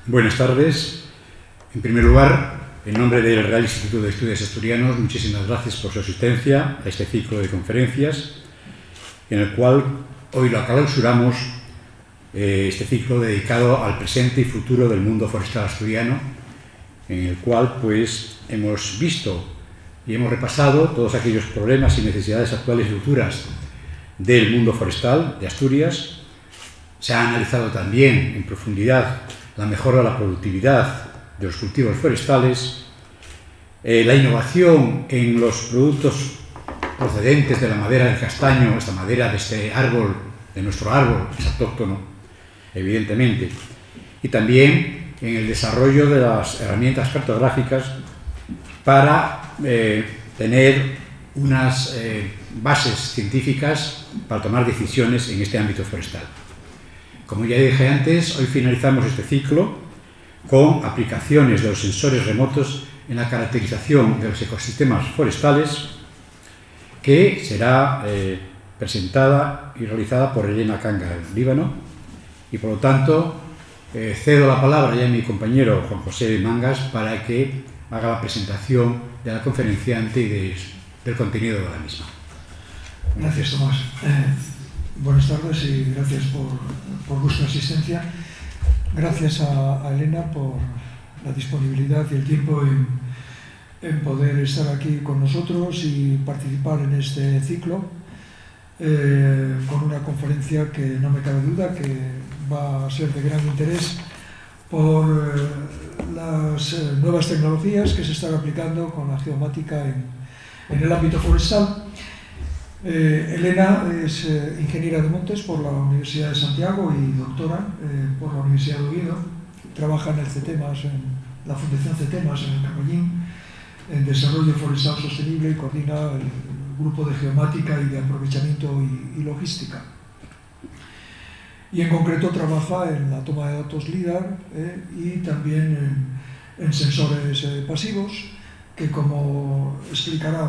Buenas tardes. En primer lugar, en nombre del Real Instituto de Estudios Asturianos, muchísimas gracias por su asistencia a este ciclo de conferencias, en el cual hoy lo clausuramos, este ciclo dedicado al presente y futuro del mundo forestal asturiano, en el cual pues hemos visto y hemos repasado todos aquellos problemas y necesidades actuales y futuras del mundo forestal de Asturias. Se ha analizado también en profundidad la mejora de la productividad de los cultivos forestales, la innovación en los productos procedentes de la madera del castaño, esta madera de este árbol, de nuestro árbol, es autóctono, evidentemente, y también en el desarrollo de las herramientas cartográficas para tener unas bases científicas para tomar decisiones en este ámbito forestal. Como ya dije antes, hoy finalizamos este ciclo con aplicaciones de los sensores remotos en la caracterización de los ecosistemas forestales, que será presentada y realizada por Elena Canga, Líbano, y por lo tanto cedo la palabra ya a mi compañero Juan José Mangas para que haga la presentación de la conferenciante y del contenido de la misma. Gracias, Tomás. Buenas tardes y gracias por vuestra asistencia. Gracias a Elena por la disponibilidad y el tiempo en poder estar aquí con nosotros y participar en este ciclo con una conferencia que no me cabe duda que va a ser de gran interés por las nuevas tecnologías que se están aplicando con la geomática en el ámbito forestal. Elena es ingeniera de montes por la Universidad de Santiago y doctora por la Universidad de Oviedo. Trabaja en el CETEMAS, en la Fundación CETEMAS en el Carbollín, en desarrollo forestal sostenible, y coordina el grupo de geomática y de aprovechamiento y logística. Y en concreto trabaja en la toma de datos LIDAR y también en sensores pasivos, que como explicará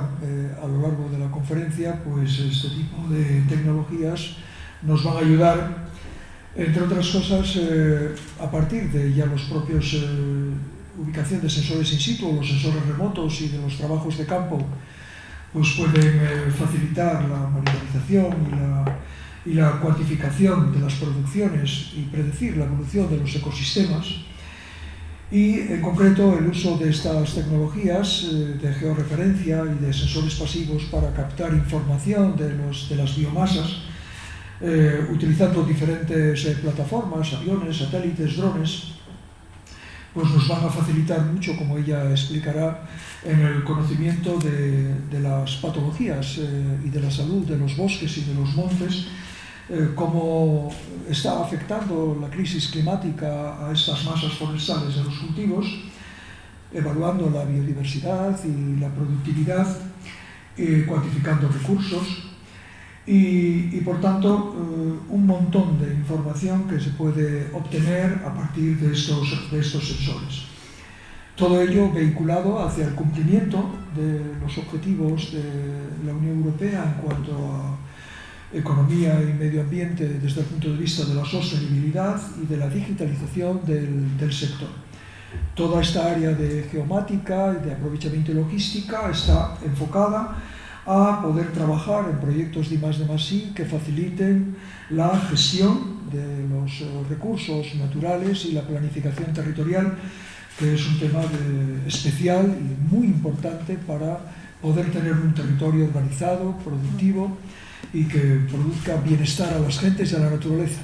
a lo largo de la conferencia, pues este tipo de tecnologías nos van a ayudar, entre otras cosas, a partir de ya los propios ubicación de sensores in situ, los sensores remotos y de los trabajos de campo, pues pueden facilitar la monitorización y la cuantificación de las producciones y predecir la evolución de los ecosistemas. Y en concreto el uso de estas tecnologías de georreferencia y de sensores pasivos para captar información de las biomasas, utilizando diferentes plataformas, aviones, satélites, drones, pues nos van a facilitar mucho, como ella explicará, en el conocimiento de las patologías y de la salud de los bosques y de los montes, cómo está afectando la crisis climática a estas masas forestales de los cultivos, evaluando la biodiversidad y la productividad, cuantificando recursos y por tanto un montón de información que se puede obtener a partir de estos sensores. Todo ello vinculado hacia el cumplimiento de los objetivos de la Unión Europea en cuanto a economía y medio ambiente desde el punto de vista de la sostenibilidad y de la digitalización del sector. Toda esta área de geomática y de aprovechamiento y logística está enfocada a poder trabajar en proyectos de I+D+I que faciliten la gestión de los recursos naturales y la planificación territorial, que es un tema especial y muy importante para poder tener un territorio organizado, productivo y que produzca bienestar a las gentes y a la naturaleza.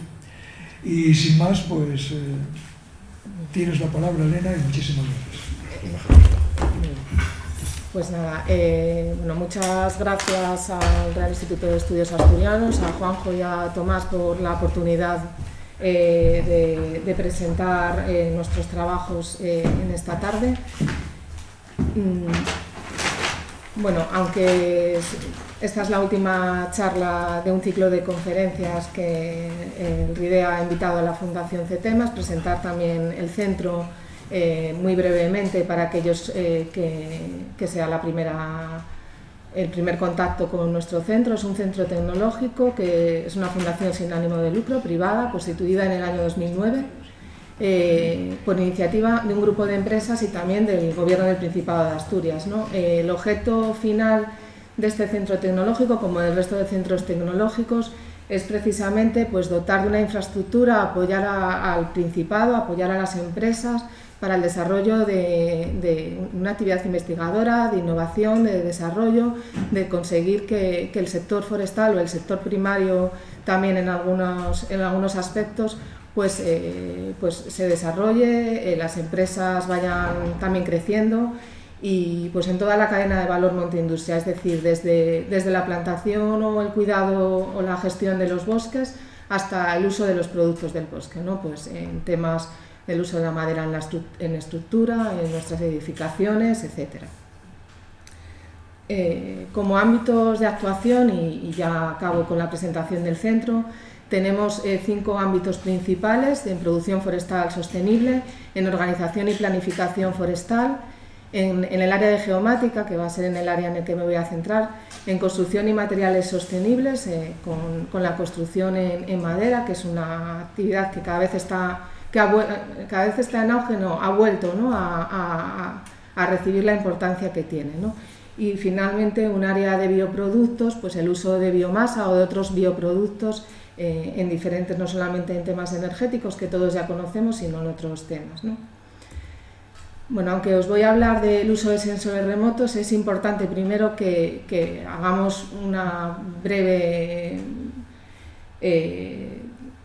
Y sin más, pues tienes la palabra, Elena, y muchísimas gracias. Pues nada, bueno, muchas gracias al Real Instituto de Estudios Asturianos, a Juanjo y a Tomás por la oportunidad de presentar nuestros trabajos en esta tarde. Bueno, aunque esta es la última charla de un ciclo de conferencias que el RIDE ha invitado a la Fundación CETEMAS, presentar también el centro muy brevemente para aquellos que sea el primer contacto con nuestro centro. Es un centro tecnológico que es una fundación sin ánimo de lucro, privada, constituida en el año 2009 por iniciativa de un grupo de empresas y también del Gobierno del Principado de Asturias, ¿no? El objeto final de este centro tecnológico, como del resto de centros tecnológicos, es precisamente pues, dotar de una infraestructura, apoyar al Principado, apoyar a las empresas para el desarrollo de una actividad investigadora, de innovación, de desarrollo, de conseguir que el sector forestal o el sector primario también en algunos aspectos pues se desarrolle, las empresas vayan también creciendo y pues en toda la cadena de valor monteindustria, es decir, desde la plantación o el cuidado o la gestión de los bosques hasta el uso de los productos del bosque, ¿no? Pues en temas del uso de la madera en estructura, en nuestras edificaciones, etc. Como ámbitos de actuación, y ya acabo con la presentación del centro, tenemos 5 ámbitos principales: en producción forestal sostenible, en organización y planificación forestal, en el área de geomática, que va a ser en el área en el que me voy a centrar, en construcción y materiales sostenibles, con la construcción en madera, que es una actividad que cada vez está en auge, ha vuelto, ¿no? a recibir la importancia que tiene, ¿no? Y finalmente un área de bioproductos, pues el uso de biomasa o de otros bioproductos en diferentes, no solamente en temas energéticos que todos ya conocemos, sino en otros temas, ¿no? Bueno, aunque os voy a hablar del uso de sensores remotos, es importante primero que hagamos una breve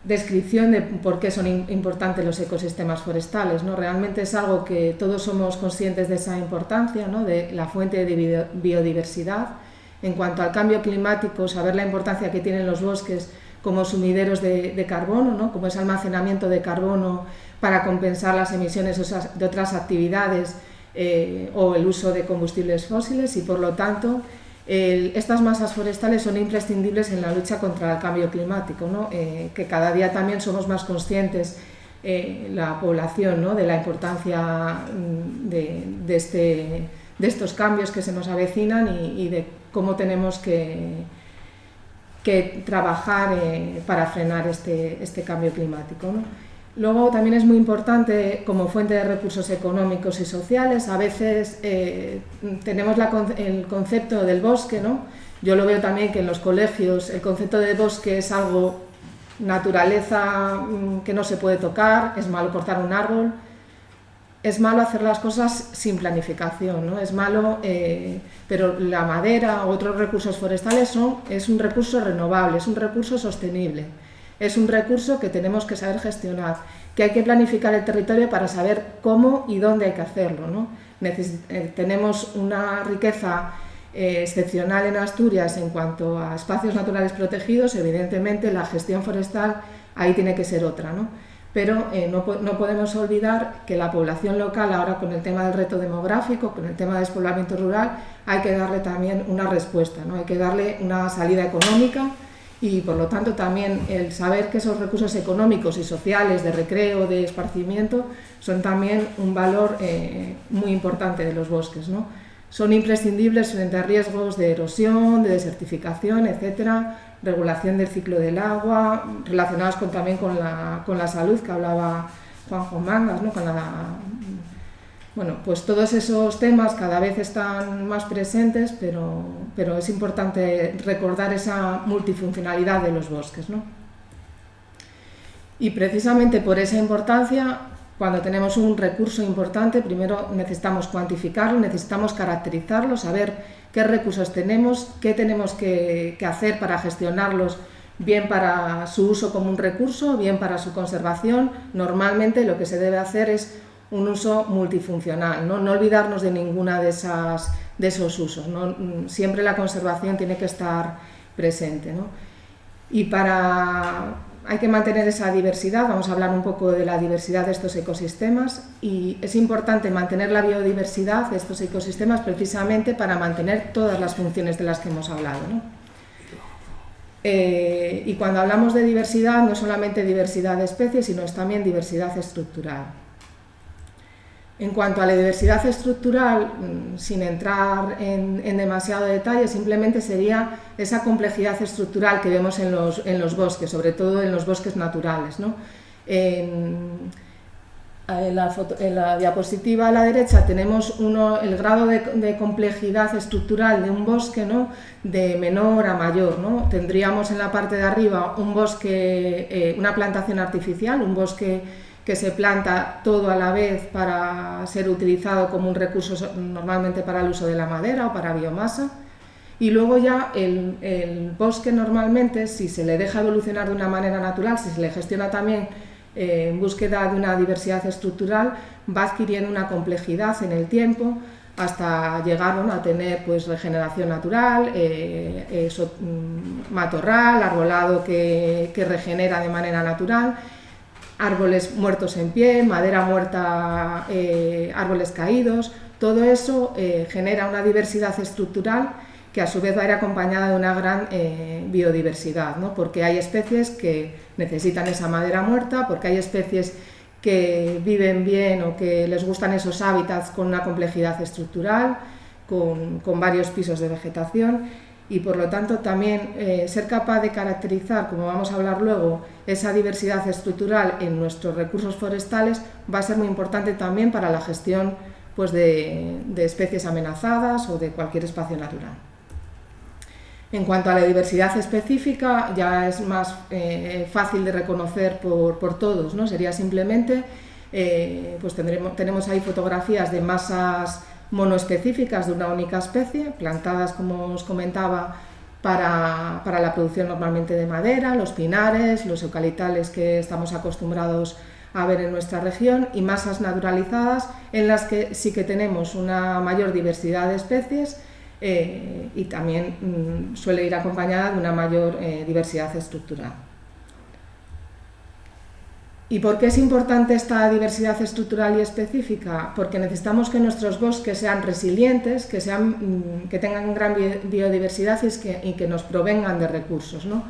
descripción de por qué son importantes los ecosistemas forestales, ¿no? Realmente es algo que todos somos conscientes de esa importancia, ¿no? De la fuente de biodiversidad. En cuanto al cambio climático, saber la importancia que tienen los bosques como sumideros de carbono, ¿no? Como ese almacenamiento de carbono para compensar las emisiones de otras actividades o el uso de combustibles fósiles, y por lo tanto estas masas forestales son imprescindibles en la lucha contra el cambio climático, ¿no? Que cada día también somos más conscientes, la población, ¿no? De la importancia de estos cambios que se nos avecinan y de cómo tenemos que trabajar para frenar este cambio climático, ¿no? Luego también es muy importante como fuente de recursos económicos y sociales. A veces tenemos el concepto del bosque, ¿no? Yo lo veo también que en los colegios el concepto de bosque es algo, naturaleza que no se puede tocar, es malo cortar un árbol, es malo hacer las cosas sin planificación, ¿no? Es malo, pero la madera u otros recursos forestales es un recurso renovable, es un recurso sostenible. Es un recurso que tenemos que saber gestionar, que hay que planificar el territorio para saber cómo y dónde hay que hacerlo, ¿no? Tenemos una riqueza excepcional en Asturias en cuanto a espacios naturales protegidos. Evidentemente la gestión forestal ahí tiene que ser otra, ¿no? Pero no podemos olvidar que la población local, ahora con el tema del reto demográfico, con el tema del despoblamiento rural, hay que darle también una respuesta, ¿no? Hay que darle una salida económica. Y por lo tanto también el saber que esos recursos económicos y sociales, de recreo, de esparcimiento, son también un valor muy importante de los bosques, ¿no? Son imprescindibles frente a riesgos de erosión, de desertificación, etcétera, regulación del ciclo del agua, relacionados también con la salud, que hablaba Juanjo Mangas, ¿no? Bueno, pues todos esos temas cada vez están más presentes, pero es importante recordar esa multifuncionalidad de los bosques, ¿no? Y precisamente por esa importancia, cuando tenemos un recurso importante, primero necesitamos cuantificarlo, necesitamos caracterizarlo, saber qué recursos tenemos, qué tenemos que hacer para gestionarlos, bien para su uso como un recurso, bien para su conservación. Normalmente lo que se debe hacer es un uso multifuncional, ¿no? No olvidarnos de ninguna de esos usos, ¿no? Siempre la conservación tiene que estar presente, ¿no? Y hay que mantener esa diversidad. Vamos a hablar un poco de la diversidad de estos ecosistemas, y es importante mantener la biodiversidad de estos ecosistemas precisamente para mantener todas las funciones de las que hemos hablado, ¿no? Y cuando hablamos de diversidad, no solamente diversidad de especies, sino es también diversidad estructural. En cuanto a la diversidad estructural, sin entrar en demasiado detalle, simplemente sería esa complejidad estructural que vemos en los bosques, sobre todo en los bosques naturales, ¿no? En la diapositiva a la derecha tenemos el grado de complejidad estructural de un bosque, ¿no? De menor a mayor, ¿no? Tendríamos en la parte de arriba un bosque, una plantación artificial, un bosque que se planta todo a la vez para ser utilizado como un recurso normalmente para el uso de la madera o para biomasa. Y luego ya el bosque normalmente, si se le deja evolucionar de una manera natural, si se le gestiona también en búsqueda de una diversidad estructural, va adquiriendo una complejidad en el tiempo hasta llegar a tener pues, regeneración natural, matorral, arbolado que regenera de manera natural, árboles muertos en pie, madera muerta, árboles caídos. Todo eso genera una diversidad estructural que a su vez va a ir acompañada de una gran biodiversidad, ¿no? Porque hay especies que necesitan esa madera muerta, porque hay especies que viven bien o que les gustan esos hábitats con una complejidad estructural, con varios pisos de vegetación, y por lo tanto también ser capaz de caracterizar, como vamos a hablar luego, esa diversidad estructural en nuestros recursos forestales va a ser muy importante también para la gestión pues, de especies amenazadas o de cualquier espacio natural. En cuanto a la diversidad específica, ya es más fácil de reconocer por todos, ¿no? Sería simplemente, pues tenemos ahí fotografías de masas monoespecíficas de una única especie, plantadas, como os comentaba, para la producción normalmente de madera, los pinares, los eucaliptales que estamos acostumbrados a ver en nuestra región, y masas naturalizadas en las que sí que tenemos una mayor diversidad de especies, y también suele ir acompañada de una mayor diversidad estructural. ¿Y por qué es importante esta diversidad estructural y específica? Porque necesitamos que nuestros bosques sean resilientes, que tengan gran biodiversidad y que nos provengan de recursos, ¿no?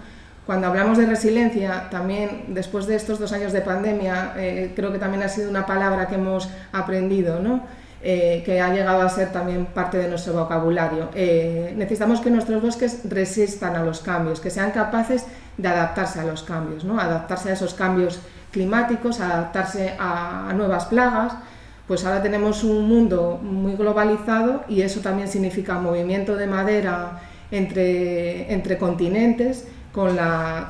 Cuando hablamos de resiliencia, también después de estos 2 años de pandemia, creo que también ha sido una palabra que hemos aprendido, ¿no? Que ha llegado a ser también parte de nuestro vocabulario. Necesitamos que nuestros bosques resistan a los cambios, que sean capaces de adaptarse a los cambios, ¿no? Adaptarse a esos cambios climáticos, adaptarse a nuevas plagas. Pues ahora tenemos un mundo muy globalizado y eso también significa movimiento de madera entre continentes, con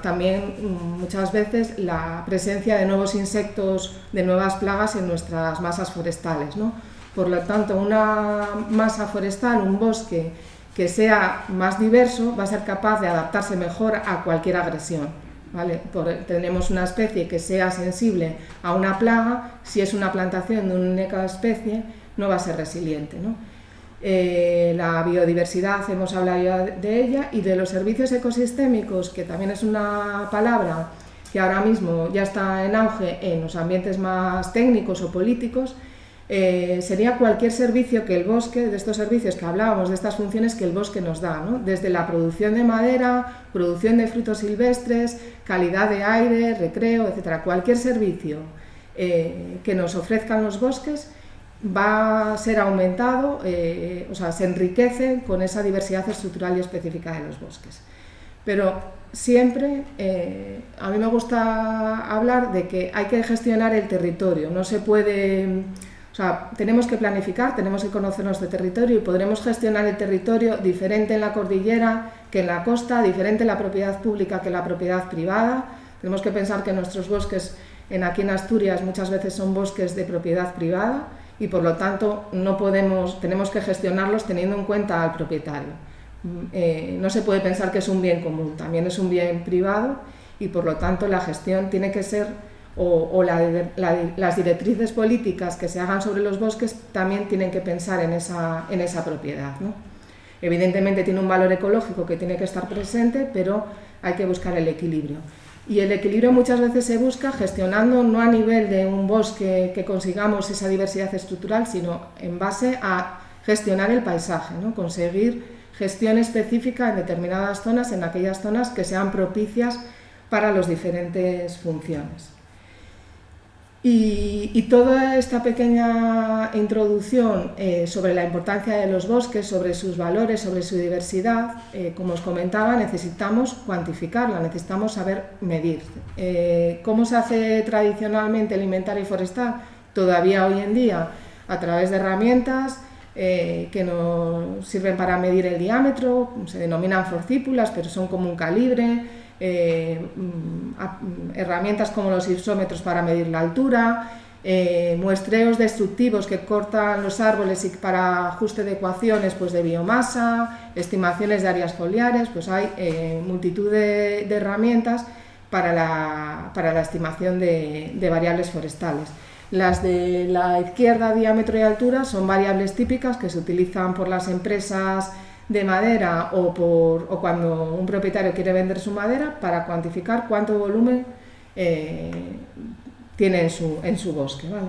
también muchas veces la presencia de nuevos insectos, de nuevas plagas en nuestras masas forestales, ¿no? Por lo tanto, una masa forestal, un bosque que sea más diverso, va a ser capaz de adaptarse mejor a cualquier agresión, ¿vale? Tenemos una especie que sea sensible a una plaga, si es una plantación de una única especie, no va a ser resiliente, ¿no? La biodiversidad, hemos hablado ya de ella, y de los servicios ecosistémicos, que también es una palabra que ahora mismo ya está en auge en los ambientes más técnicos o políticos. Sería cualquier servicio que el bosque, de estos servicios que hablábamos, de estas funciones que el bosque nos da, ¿no? Desde la producción de madera, producción de frutos silvestres, calidad de aire, recreo, etc. Cualquier servicio que nos ofrezcan los bosques va a ser aumentado, o sea, se enriquece con esa diversidad estructural y específica de los bosques. Pero siempre, a mí me gusta hablar de que hay que gestionar el territorio, no se puede... O sea, tenemos que planificar, tenemos que conocer nuestro territorio y podremos gestionar el territorio diferente en la cordillera que en la costa, diferente en la propiedad pública que en la propiedad privada. Tenemos que pensar que nuestros bosques aquí en Asturias muchas veces son bosques de propiedad privada y por lo tanto tenemos que gestionarlos teniendo en cuenta al propietario. No se puede pensar que es un bien común, también es un bien privado y por lo tanto la gestión tiene que ser las directrices políticas que se hagan sobre los bosques también tienen que pensar en esa propiedad, ¿no? Evidentemente tiene un valor ecológico que tiene que estar presente, pero hay que buscar el equilibrio. Y el equilibrio muchas veces se busca gestionando no a nivel de un bosque que consigamos esa diversidad estructural, sino en base a gestionar el paisaje, ¿no? Conseguir gestión específica en determinadas zonas, en aquellas zonas que sean propicias para las diferentes funciones. Y toda esta pequeña introducción sobre la importancia de los bosques, sobre sus valores, sobre su diversidad, como os comentaba, necesitamos cuantificarla, necesitamos saber medir. ¿Cómo se hace tradicionalmente el inventario forestal? todavía hoy en día a través de herramientas que nos sirven para medir el diámetro, se denominan forcípulas, pero son como un calibre, herramientas como los ipsómetros para medir la altura, muestreos destructivos que cortan los árboles y para ajuste de ecuaciones pues de biomasa, estimaciones de áreas foliares, pues hay multitud de herramientas para la estimación de variables forestales. Las de la izquierda, diámetro y altura, son variables típicas que se utilizan por las empresas de madera o cuando un propietario quiere vender su madera para cuantificar cuánto volumen tiene en su bosque, ¿vale?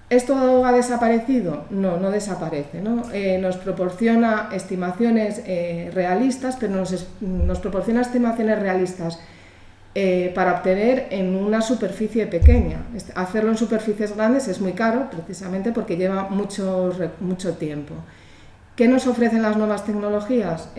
¿Esto ha desaparecido? No, no desaparece, ¿no? Nos proporciona estimaciones realistas, pero nos proporciona estimaciones realistas para obtener en una superficie pequeña. Hacerlo en superficies grandes es muy caro, precisamente porque lleva mucho tiempo. ¿Qué nos ofrecen las nuevas tecnologías?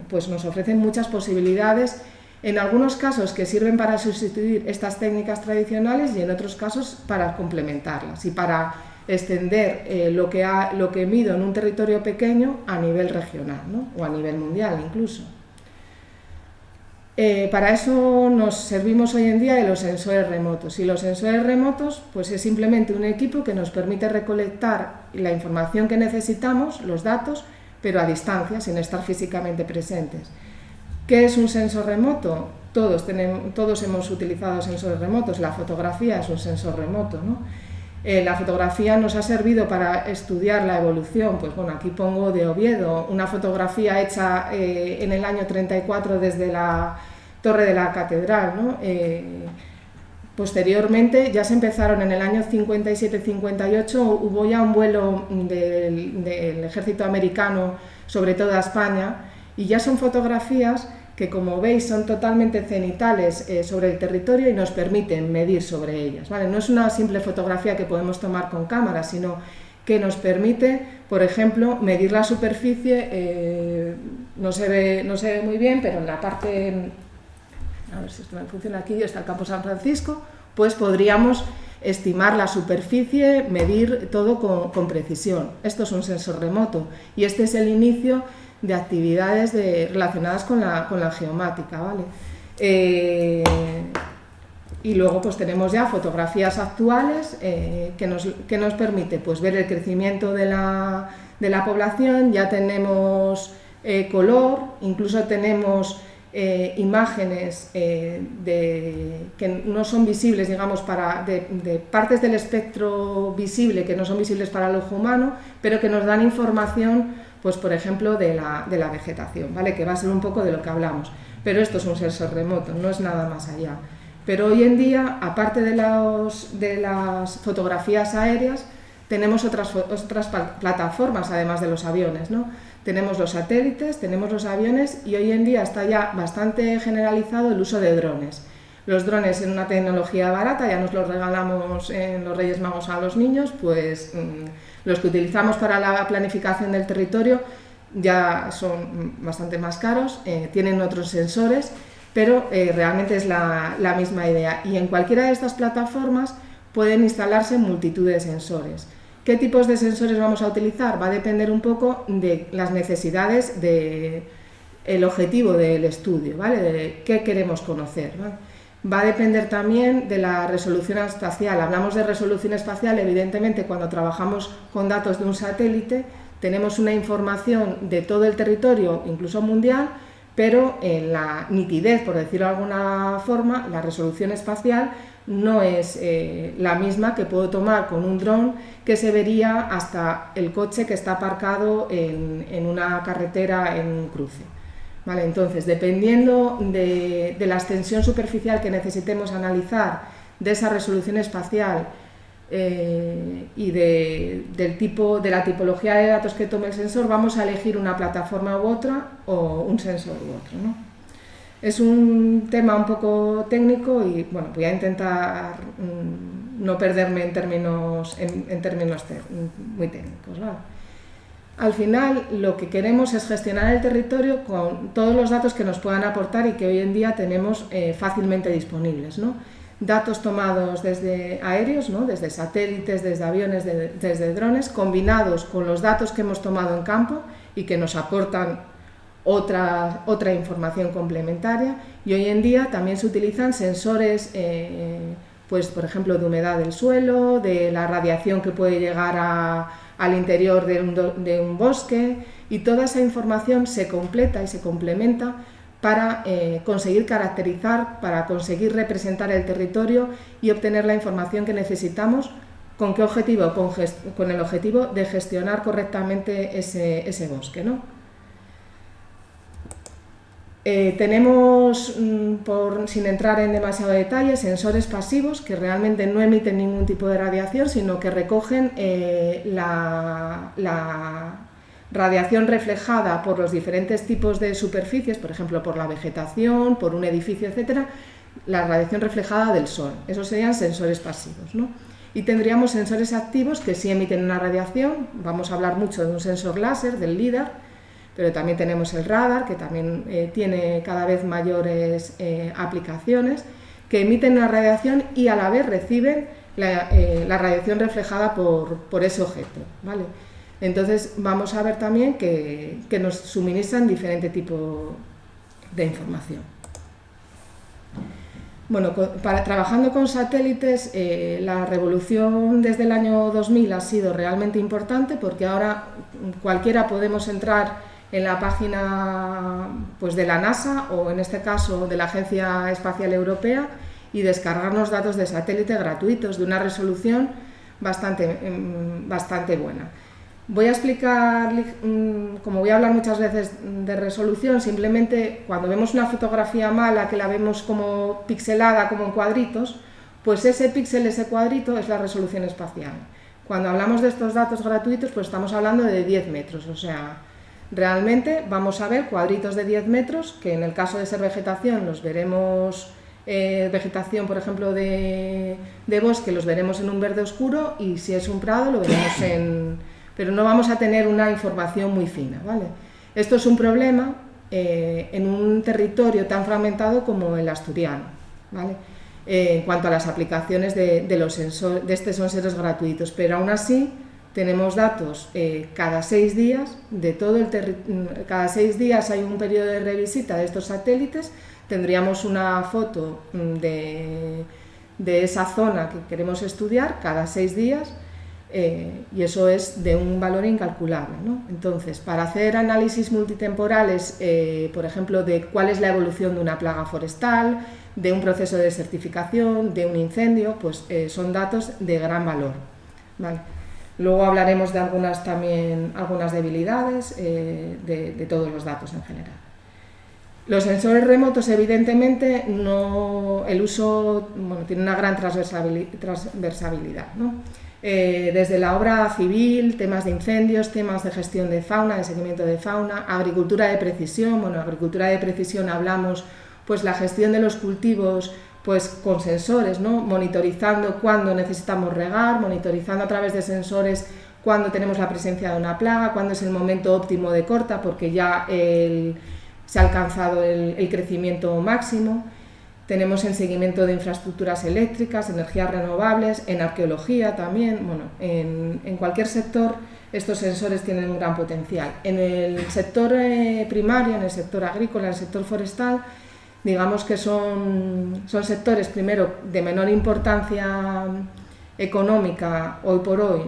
Pues nos ofrecen muchas posibilidades, en algunos casos que sirven para sustituir estas técnicas tradicionales y en otros casos para complementarlas y para extender lo que mido en un territorio pequeño a nivel regional, ¿no? O a nivel mundial incluso. Para eso nos servimos hoy en día de los sensores remotos, y los sensores remotos pues es simplemente un equipo que nos permite recolectar la información que necesitamos, los datos, pero a distancia, sin estar físicamente presentes. ¿Qué es un sensor remoto? Todos hemos utilizado sensores remotos, la fotografía es un sensor remoto, ¿no? La fotografía nos ha servido para estudiar la evolución, pues bueno, aquí pongo de Oviedo, una fotografía hecha en el año 34 desde la torre de la catedral, ¿no? Posteriormente ya se empezaron en el año 57-58, hubo ya un vuelo del ejército americano sobre toda España y ya son fotografías que, como veis, son totalmente cenitales sobre el territorio y nos permiten medir sobre ellas, ¿vale? No es una simple fotografía que podemos tomar con cámara, sino que nos permite, por ejemplo, medir la superficie, no se ve muy bien, pero en la parte, a ver si esto me funciona aquí, está el Campo San Francisco, pues podríamos estimar la superficie, medir todo con precisión. Esto es un sensor remoto y este es el inicio de actividades relacionadas con la geomática, ¿vale? Y luego pues tenemos ya fotografías actuales que nos permite pues ver el crecimiento de la población, ya tenemos color, incluso tenemos imágenes que no son visibles, digamos, de partes del espectro visible que no son visibles para el ojo humano, pero que nos dan información, pues por ejemplo, de la vegetación, ¿vale? Que va a ser un poco de lo que hablamos. Pero esto es un sensor remoto, no es nada más allá. Pero hoy en día, aparte de las fotografías aéreas, tenemos otras plataformas, además de los aviones, ¿no? Tenemos los satélites, tenemos los aviones y hoy en día está ya bastante generalizado el uso de drones. Los drones en una tecnología barata, ya nos los regalamos en los Reyes Magos a los niños, pues los que utilizamos para la planificación del territorio ya son bastante más caros, tienen otros sensores, pero realmente es la misma idea. Y en cualquiera de estas plataformas pueden instalarse multitud de sensores. ¿Qué tipos de sensores vamos a utilizar? Va a depender un poco de las necesidades del objetivo del estudio, ¿vale? De qué queremos conocer, ¿vale? Va a depender también de la resolución espacial. Hablamos de resolución espacial, evidentemente, cuando trabajamos con datos de un satélite, tenemos una información de todo el territorio, incluso mundial, pero en la nitidez, por decirlo de alguna forma, la resolución espacial no es la misma que puedo tomar con un dron que se vería hasta el coche que está aparcado en una carretera en un cruce. Vale, entonces, dependiendo de la extensión superficial que necesitemos analizar, de esa resolución espacial y del tipo, de la tipología de datos que tome el sensor, vamos a elegir una plataforma u otra o un sensor u otro, ¿no? Es un tema un poco técnico y bueno, voy a intentar no perderme en términos muy técnicos, ¿vale? Al final, lo que queremos es gestionar el territorio con todos los datos que nos puedan aportar y que hoy en día tenemos fácilmente disponibles, ¿no? datos tomados desde aéreos, ¿no? Desde satélites, desde aviones, desde drones, combinados con los datos que hemos tomado en campo y que nos aportan otra información complementaria. Y hoy en día también se utilizan sensores, pues, por ejemplo, de humedad del suelo, de la radiación que puede llegar al interior de un bosque, y toda esa información se completa y se complementa para conseguir caracterizar, para conseguir representar el territorio y obtener la información que necesitamos. ¿Con qué objetivo? Con el objetivo de gestionar correctamente ese bosque, ¿no? Tenemos, sin entrar en demasiado detalle, sensores pasivos que realmente no emiten ningún tipo de radiación, sino que recogen la radiación reflejada por los diferentes tipos de superficies, por ejemplo, por la vegetación, por un edificio, etcétera, la radiación reflejada del sol. Esos serían sensores pasivos, ¿no? Y tendríamos sensores activos que sí emiten una radiación. Vamos a hablar mucho de un sensor láser, del LIDAR, pero también tenemos el radar, que también tiene cada vez mayores aplicaciones, que emiten una radiación y a la vez reciben la radiación reflejada por ese objeto, ¿vale? Entonces vamos a ver también que nos suministran diferente tipo de información. Bueno, trabajando con satélites, la revolución desde el año 2000 ha sido realmente importante, porque ahora cualquiera podemos entrar en la página, pues, de la NASA, o en este caso de la Agencia Espacial Europea, y descargarnos datos de satélite gratuitos de una resolución bastante buena. Voy a explicar, como voy a hablar muchas veces de resolución, simplemente cuando vemos una fotografía mala, que la vemos como pixelada, como en cuadritos, pues ese píxel, ese cuadrito, es la resolución espacial. Cuando hablamos de estos datos gratuitos, pues estamos hablando de 10 metros, o sea, realmente vamos a ver cuadritos de 10 metros, que en el caso de ser vegetación los veremos, vegetación, por ejemplo, de bosque, los veremos en un verde oscuro, y si es un prado lo veremos pero no vamos a tener una información muy fina, ¿vale? Esto es un problema en un territorio tan fragmentado como el asturiano, ¿vale? En cuanto a las aplicaciones de estos sensores gratuitos, pero aún así tenemos datos cada 6 días de todo el territorio. Cada 6 días hay un periodo de revisita de estos satélites. Tendríamos una foto de esa zona que queremos estudiar cada 6 días. Y eso es de un valor incalculable, ¿no? Entonces, para hacer análisis multitemporales, por ejemplo, de cuál es la evolución de una plaga forestal, de un proceso de desertificación, de un incendio, pues son datos de gran valor, ¿vale? Luego hablaremos de algunas debilidades de todos los datos en general. Los sensores remotos, evidentemente, el uso, bueno, tiene una gran transversalidad, ¿no? Desde la obra civil, temas de incendios, temas de gestión de fauna, de seguimiento de fauna, agricultura de precisión. Bueno, agricultura de precisión hablamos, pues, la gestión de los cultivos, pues, con sensores, ¿no? Monitorizando cuándo necesitamos regar, monitorizando a través de sensores cuándo tenemos la presencia de una plaga, cuándo es el momento óptimo de corta, porque ya se ha alcanzado el crecimiento máximo. Tenemos en seguimiento de infraestructuras eléctricas, energías renovables, en arqueología también. Bueno, en cualquier sector estos sensores tienen un gran potencial. En el sector primario, en el sector agrícola, en el sector forestal, digamos que son sectores, primero, de menor importancia económica hoy por hoy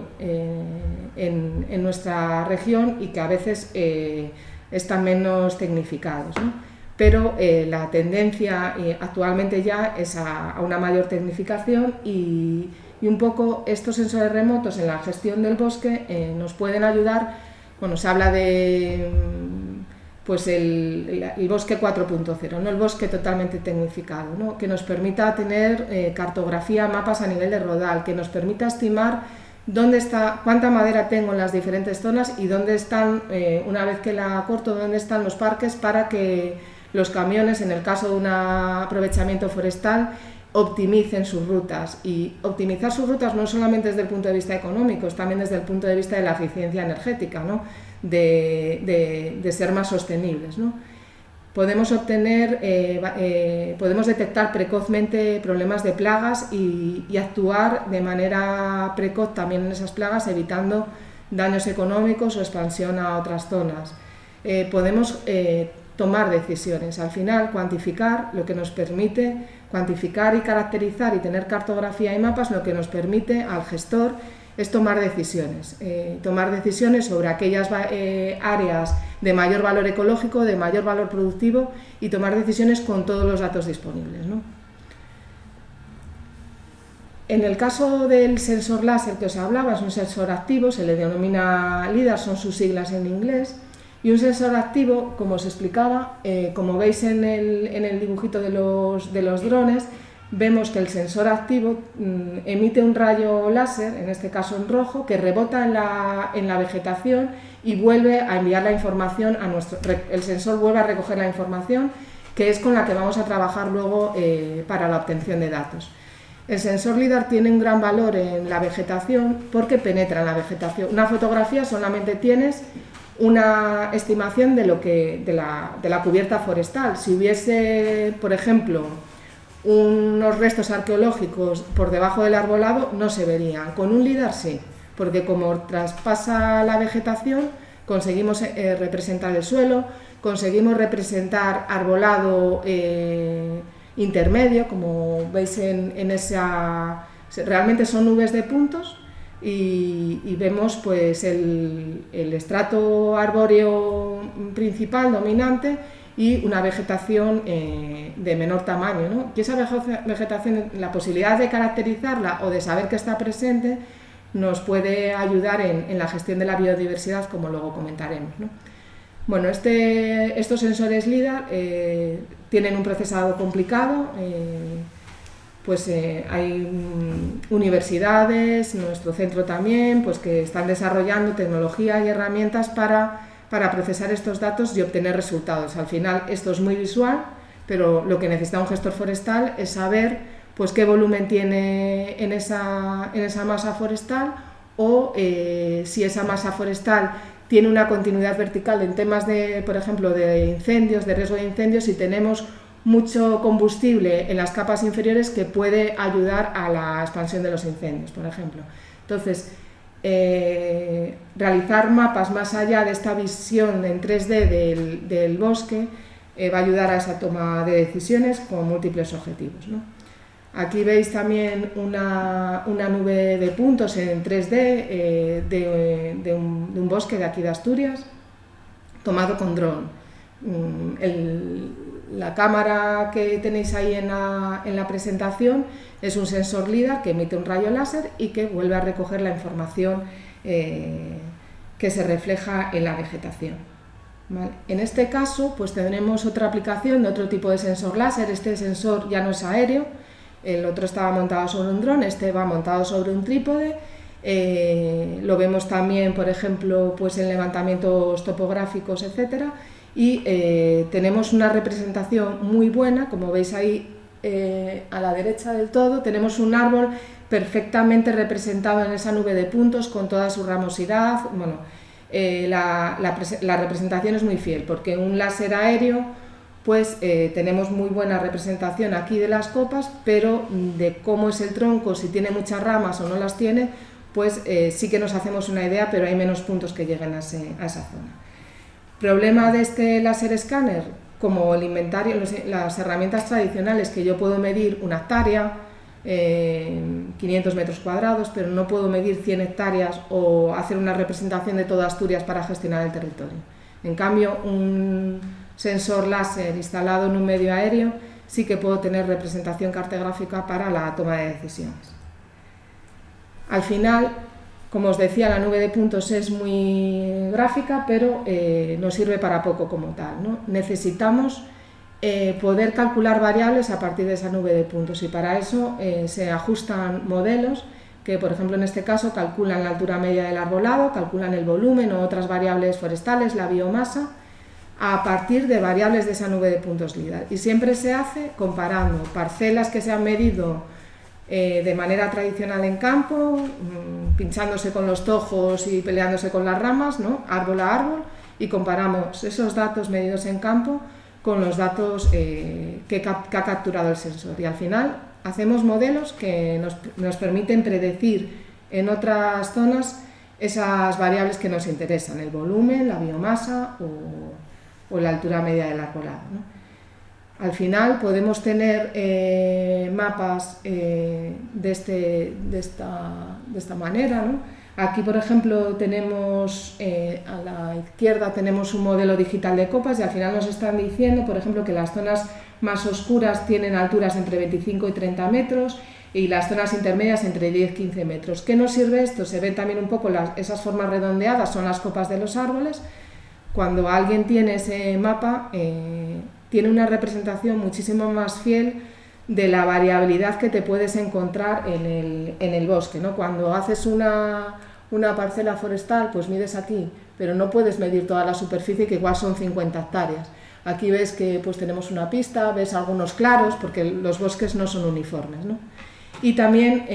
en nuestra región, y que a veces están menos tecnificados, ¿no? Pero la tendencia actualmente ya es a una mayor tecnificación, y un poco estos sensores remotos en la gestión del bosque nos pueden ayudar. Bueno, se habla de, pues, el bosque 4.0, ¿no? El bosque totalmente tecnificado, ¿no? Que nos permita tener cartografía, mapas a nivel de rodal, que nos permita estimar dónde está, cuánta madera tengo en las diferentes zonas, y dónde están, una vez que la corto, dónde están los parques, para que los camiones, en el caso de un aprovechamiento forestal, optimicen sus rutas. Y optimizar sus rutas no solamente desde el punto de vista económico, es también desde el punto de vista de la eficiencia energética, ¿no? De ser más sostenibles, ¿no? podemos detectar precozmente problemas de plagas y actuar de manera precoz también en esas plagas, evitando daños económicos o expansión a otras zonas. Podemos tomar decisiones, al final cuantificar, lo que nos permite cuantificar y caracterizar y tener cartografía y mapas, lo que nos permite al gestor es tomar decisiones sobre aquellas áreas de mayor valor ecológico, de mayor valor productivo, y tomar decisiones con todos los datos disponibles, ¿no? En el caso del sensor láser que os hablaba, es un sensor activo, se le denomina LIDAR, son sus siglas en inglés, y un sensor activo, como os explicaba, como veis en el dibujito de los drones, vemos que el sensor activo emite un rayo láser, en este caso en rojo, que rebota en la vegetación y vuelve a enviar la información a el sensor vuelve a recoger la información, que es con la que vamos a trabajar luego para la obtención de datos. El sensor LIDAR tiene un gran valor en la vegetación porque penetra en la vegetación. Una fotografía solamente tienes una estimación de la cubierta forestal. Si hubiese, por ejemplo, unos restos arqueológicos por debajo del arbolado, no se verían. Con un LIDAR sí, porque como traspasa la vegetación, conseguimos representar el suelo, conseguimos representar arbolado intermedio, como veis en esa... Realmente son nubes de puntos y vemos pues el estrato arbóreo principal, dominante, y una vegetación de menor tamaño, ¿no? Y esa vegetación, la posibilidad de caracterizarla o de saber que está presente, nos puede ayudar en la gestión de la biodiversidad, como luego comentaremos, ¿no? Bueno, estos sensores LIDAR tienen un procesado complicado. Hay universidades, nuestro centro también, pues que están desarrollando tecnología y herramientas para procesar estos datos y obtener resultados. Al final esto es muy visual, pero lo que necesita un gestor forestal es saber pues qué volumen tiene en esa masa forestal, o si esa masa forestal tiene una continuidad vertical en temas de, por ejemplo, de incendios, de riesgo de incendios, si tenemos mucho combustible en las capas inferiores que puede ayudar a la expansión de los incendios, por ejemplo. Entonces, realizar mapas más allá de esta visión en 3D del bosque va a ayudar a esa toma de decisiones con múltiples objetivos, ¿no? Aquí veis también una nube de puntos en 3D de un bosque de aquí de Asturias, tomado con dron. La cámara que tenéis ahí en la presentación es un sensor LIDAR que emite un rayo láser y que vuelve a recoger la información que se refleja en la vegetación, ¿vale? En este caso pues tendremos otra aplicación de otro tipo de sensor láser. Este sensor ya no es aéreo, el otro estaba montado sobre un dron, este va montado sobre un trípode. Lo vemos también, por ejemplo, pues en levantamientos topográficos, etcétera. Y tenemos una representación muy buena, como veis ahí a la derecha del todo, tenemos un árbol perfectamente representado en esa nube de puntos con toda su ramosidad. Bueno, la representación es muy fiel, porque un láser aéreo pues tenemos muy buena representación aquí de las copas, pero de cómo es el tronco, si tiene muchas ramas o no las tiene, pues sí que nos hacemos una idea, pero hay menos puntos que lleguen a esa zona. Problema de este láser escáner, como el inventario, las herramientas tradicionales, que yo puedo medir una hectárea, 500 metros cuadrados, pero no puedo medir 100 hectáreas o hacer una representación de toda Asturias para gestionar el territorio. En cambio, un sensor láser instalado en un medio aéreo sí que puedo tener representación cartográfica para la toma de decisiones. Al final, como os decía, la nube de puntos es muy gráfica, pero no sirve para poco como tal, ¿no? Necesitamos poder calcular variables a partir de esa nube de puntos, y para eso se ajustan modelos que, por ejemplo, en este caso calculan la altura media del arbolado, calculan el volumen o otras variables forestales, la biomasa, a partir de variables de esa nube de puntos LIDAR. Y siempre se hace comparando parcelas que se han medido de manera tradicional en campo, pinchándose con los tojos y peleándose con las ramas, ¿no? Árbol a árbol, y comparamos esos datos medidos en campo con los datos que ha capturado el sensor. Y al final hacemos modelos que nos permiten predecir en otras zonas esas variables que nos interesan, el volumen, la biomasa o la altura media del arbolado, ¿no? Al final podemos tener mapas de esta manera, ¿no? Aquí, por ejemplo, tenemos a la izquierda tenemos un modelo digital de copas y al final nos están diciendo, por ejemplo, que las zonas más oscuras tienen alturas entre 25 y 30 metros y las zonas intermedias entre 10 y 15 metros. ¿Qué nos sirve esto? Se ven también un poco esas formas redondeadas, son las copas de los árboles. Cuando alguien tiene ese mapa, tiene una representación muchísimo más fiel de la variabilidad que te puedes encontrar en el bosque, ¿no? Cuando haces una parcela forestal, pues mides aquí, pero no puedes medir toda la superficie, que igual son 50 hectáreas. Aquí ves que pues, tenemos una pista, ves algunos claros, porque los bosques no son uniformes, ¿no? Y también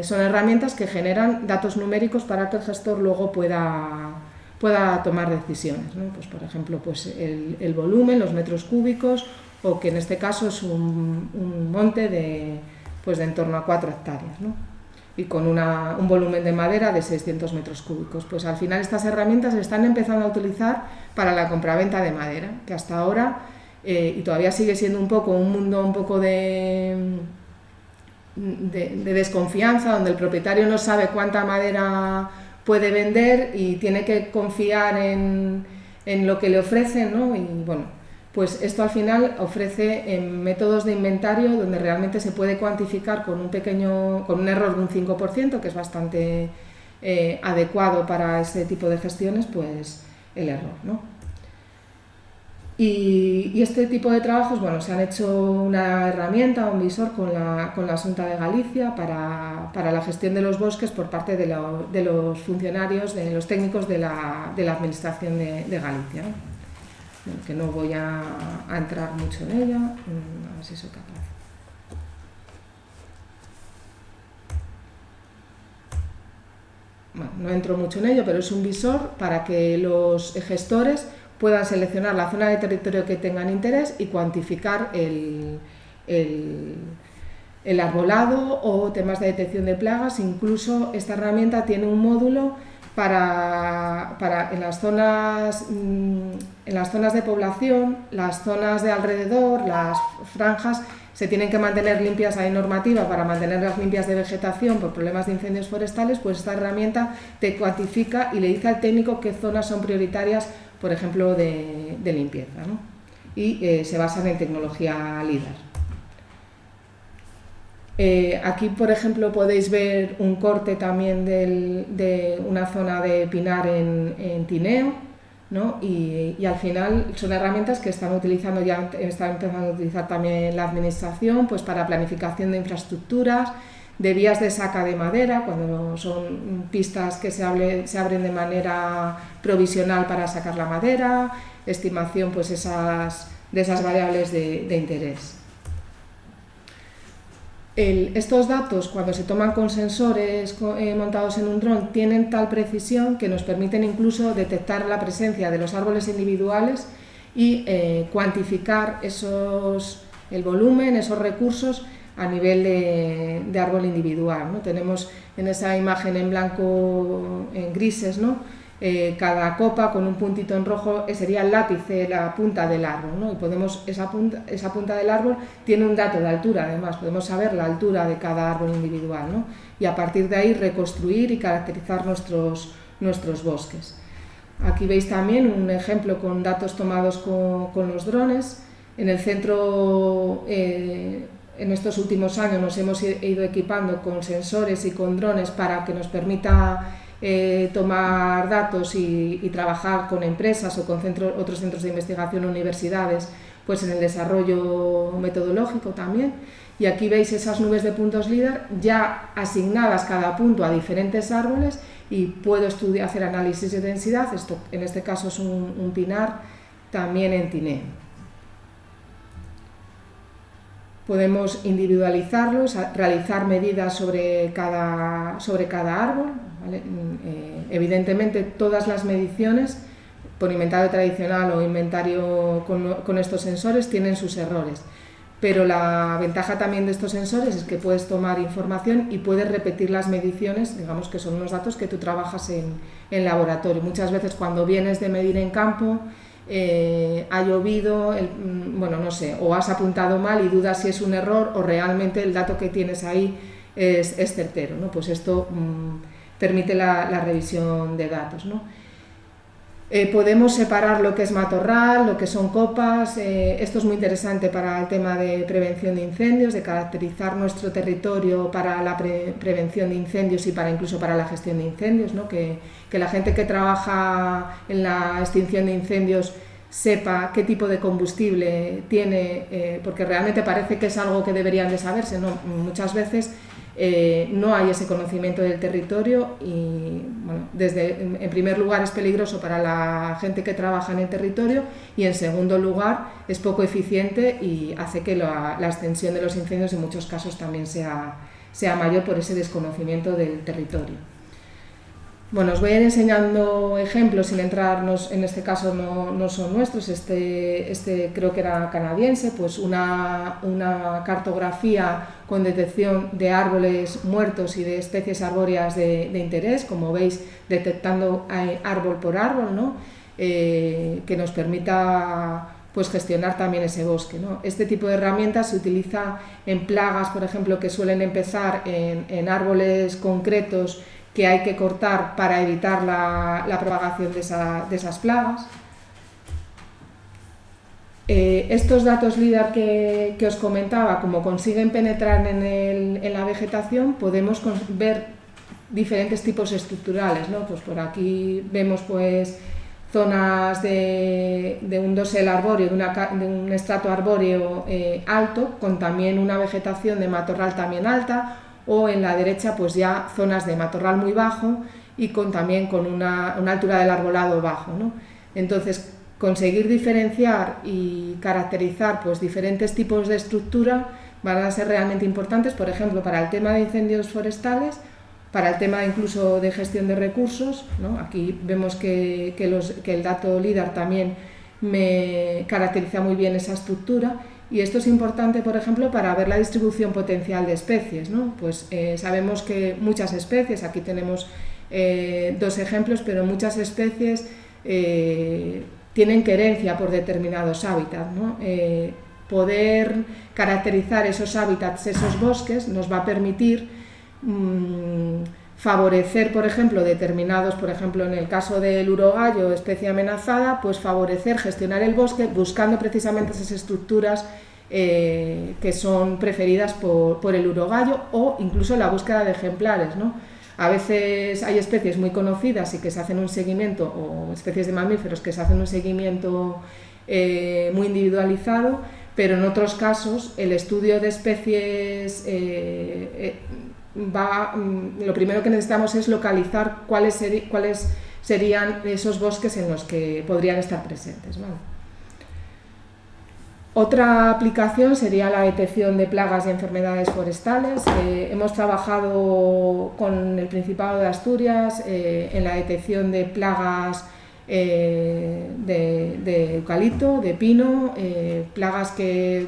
son herramientas que generan datos numéricos para que el gestor luego pueda tomar decisiones, ¿no? Pues, por ejemplo, pues el volumen, los metros cúbicos, o que en este caso es un monte de en torno a 4 hectáreas, ¿no? Y con un volumen de madera de 600 metros cúbicos. Pues al final estas herramientas se están empezando a utilizar para la compraventa de madera, que hasta ahora, y todavía sigue siendo un mundo un poco de desconfianza, donde el propietario no sabe cuánta madera puede vender y tiene que confiar en lo que le ofrecen, ¿no? Y bueno, pues esto al final ofrece métodos de inventario donde realmente se puede cuantificar con un error de un 5%, que es bastante adecuado para ese tipo de gestiones, pues el error, ¿no? Y este tipo de trabajos, bueno, se han hecho una herramienta, un visor con la Xunta de Galicia para la gestión de los bosques por parte de los funcionarios, de los técnicos de la Administración de Galicia, ¿no? Bueno, que no voy a entrar mucho en ella, a ver si soy capaz. Bueno, no entro mucho en ello, pero es un visor para que los gestores puedan seleccionar la zona de territorio que tengan interés y cuantificar el arbolado o temas de detección de plagas. Incluso esta herramienta tiene un módulo para en las zonas de población, las zonas de alrededor, las franjas, se tienen que mantener limpias, hay normativa para mantenerlas limpias de vegetación por problemas de incendios forestales, pues esta herramienta te cuantifica y le dice al técnico qué zonas son prioritarias, por ejemplo, de limpieza, ¿no? Y se basan en tecnología LIDAR. Aquí, por ejemplo, podéis ver un corte también de una zona de pinar en Tineo, ¿no? Y al final son herramientas que están empezando a utilizar también la administración, pues para planificación de infraestructuras, de vías de saca de madera, cuando son pistas que se abren de manera provisional para sacar la madera, estimación pues de esas variables de interés. Estos datos, cuando se toman con sensores montados en un dron, tienen tal precisión que nos permiten incluso detectar la presencia de los árboles individuales y cuantificar el volumen, esos recursos a nivel de árbol individual, ¿no? Tenemos en esa imagen en blanco, en grises, ¿no? Cada copa con un puntito en rojo sería el lápice, la punta del árbol, ¿no? Y esa punta del árbol tiene un dato de altura, además, podemos saber la altura de cada árbol individual, ¿no? Y a partir de ahí reconstruir y caracterizar nuestros bosques. Aquí veis también un ejemplo con datos tomados con los drones. En el centro, en estos últimos años nos hemos ido equipando con sensores y con drones para que nos permita tomar datos y trabajar con empresas o con otros centros de investigación o universidades, pues en el desarrollo metodológico también. Y aquí veis esas nubes de puntos LIDAR ya asignadas cada punto a diferentes árboles y puedo hacer análisis de densidad. Esto en este caso es un pinar también en Tineo. Podemos individualizarlos, realizar medidas sobre cada árbol, ¿vale? Evidentemente todas las mediciones por inventario tradicional o inventario con estos sensores tienen sus errores. Pero la ventaja también de estos sensores es que puedes tomar información y puedes repetir las mediciones, digamos que son unos datos que tú trabajas en laboratorio. Muchas veces cuando vienes de medir en campo, ha llovido, bueno, no sé, o has apuntado mal y dudas si es un error o realmente el dato que tienes ahí es certero, ¿no? Pues esto permite la revisión de datos, ¿no? Podemos separar lo que es matorral, lo que son copas. Esto es muy interesante para el tema de prevención de incendios, de caracterizar nuestro territorio para la prevención de incendios y incluso para la gestión de incendios, ¿no? Que la gente que trabaja en la extinción de incendios sepa qué tipo de combustible tiene, porque realmente parece que es algo que deberían de saberse, ¿no? Muchas veces no hay ese conocimiento del territorio y, bueno, en primer lugar es peligroso para la gente que trabaja en el territorio y en segundo lugar es poco eficiente y hace que la extensión de los incendios en muchos casos también sea mayor por ese desconocimiento del territorio. Bueno, os voy a ir enseñando ejemplos sin entrarnos, en este caso no son nuestros, este creo que era canadiense, pues una cartografía con detección de árboles muertos y de especies arbóreas de interés, como veis, detectando árbol por árbol, ¿no? Que nos permita pues gestionar también ese bosque, ¿no? Este tipo de herramientas se utiliza en plagas, por ejemplo, que suelen empezar en árboles concretos que hay que cortar para evitar la propagación de esas plagas. Estos datos LIDAR que os comentaba, como consiguen penetrar en la vegetación, podemos ver diferentes tipos estructurales, ¿no? Pues por aquí vemos pues zonas de un dosel arbóreo, de un estrato arbóreo alto, con también una vegetación de matorral también alta, o en la derecha pues ya zonas de matorral muy bajo y también con una altura del arbolado bajo, ¿no? Entonces, conseguir diferenciar y caracterizar pues diferentes tipos de estructura van a ser realmente importantes, por ejemplo, para el tema de incendios forestales, para el tema incluso de gestión de recursos, ¿no? Aquí vemos que el dato LIDAR también me caracteriza muy bien esa estructura. Y esto es importante, por ejemplo, para ver la distribución potencial de especies, ¿no? Pues sabemos que muchas especies, aquí tenemos dos ejemplos, pero muchas especies tienen querencia por determinados hábitats, ¿no? Poder caracterizar esos hábitats, esos bosques, nos va a permitir favorecer, por ejemplo, determinados, por ejemplo, en el caso del urogallo, especie amenazada, pues favorecer, gestionar el bosque buscando precisamente esas estructuras que son preferidas por el urogallo o incluso la búsqueda de ejemplares, ¿no? A veces hay especies muy conocidas y que se hacen un seguimiento, o especies de mamíferos que se hacen un seguimiento muy individualizado, pero en otros casos el estudio de especies lo primero que necesitamos es localizar cuáles serían esos bosques en los que podrían estar presentes, ¿vale? Otra aplicación sería la detección de plagas y enfermedades forestales. Hemos trabajado con el Principado de Asturias en la detección de plagas de eucalipto, de pino, plagas que,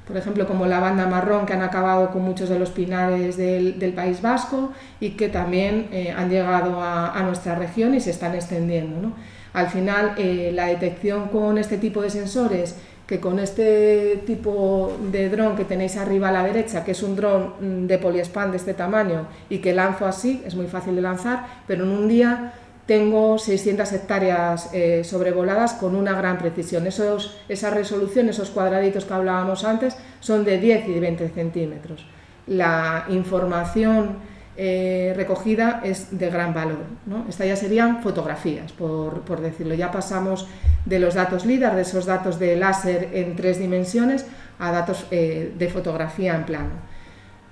por ejemplo, como la banda marrón, que han acabado con muchos de los pinares del País Vasco y que también han llegado a nuestra región y se están extendiendo, ¿no? Al final, la detección con este tipo de sensores, que con este tipo de dron que tenéis arriba a la derecha, que es un dron de poliespan de este tamaño y que lanzo así, es muy fácil de lanzar, pero en un día tengo 600 hectáreas sobrevoladas con una gran precisión. Esa resolución, esos cuadraditos que hablábamos antes, son de 10 y de 20 centímetros. La información recogida es de gran valor, ¿no? Estas ya serían fotografías, por decirlo. Ya pasamos de los datos LIDAR, de esos datos de láser en 3 dimensiones, a datos de fotografía en plano.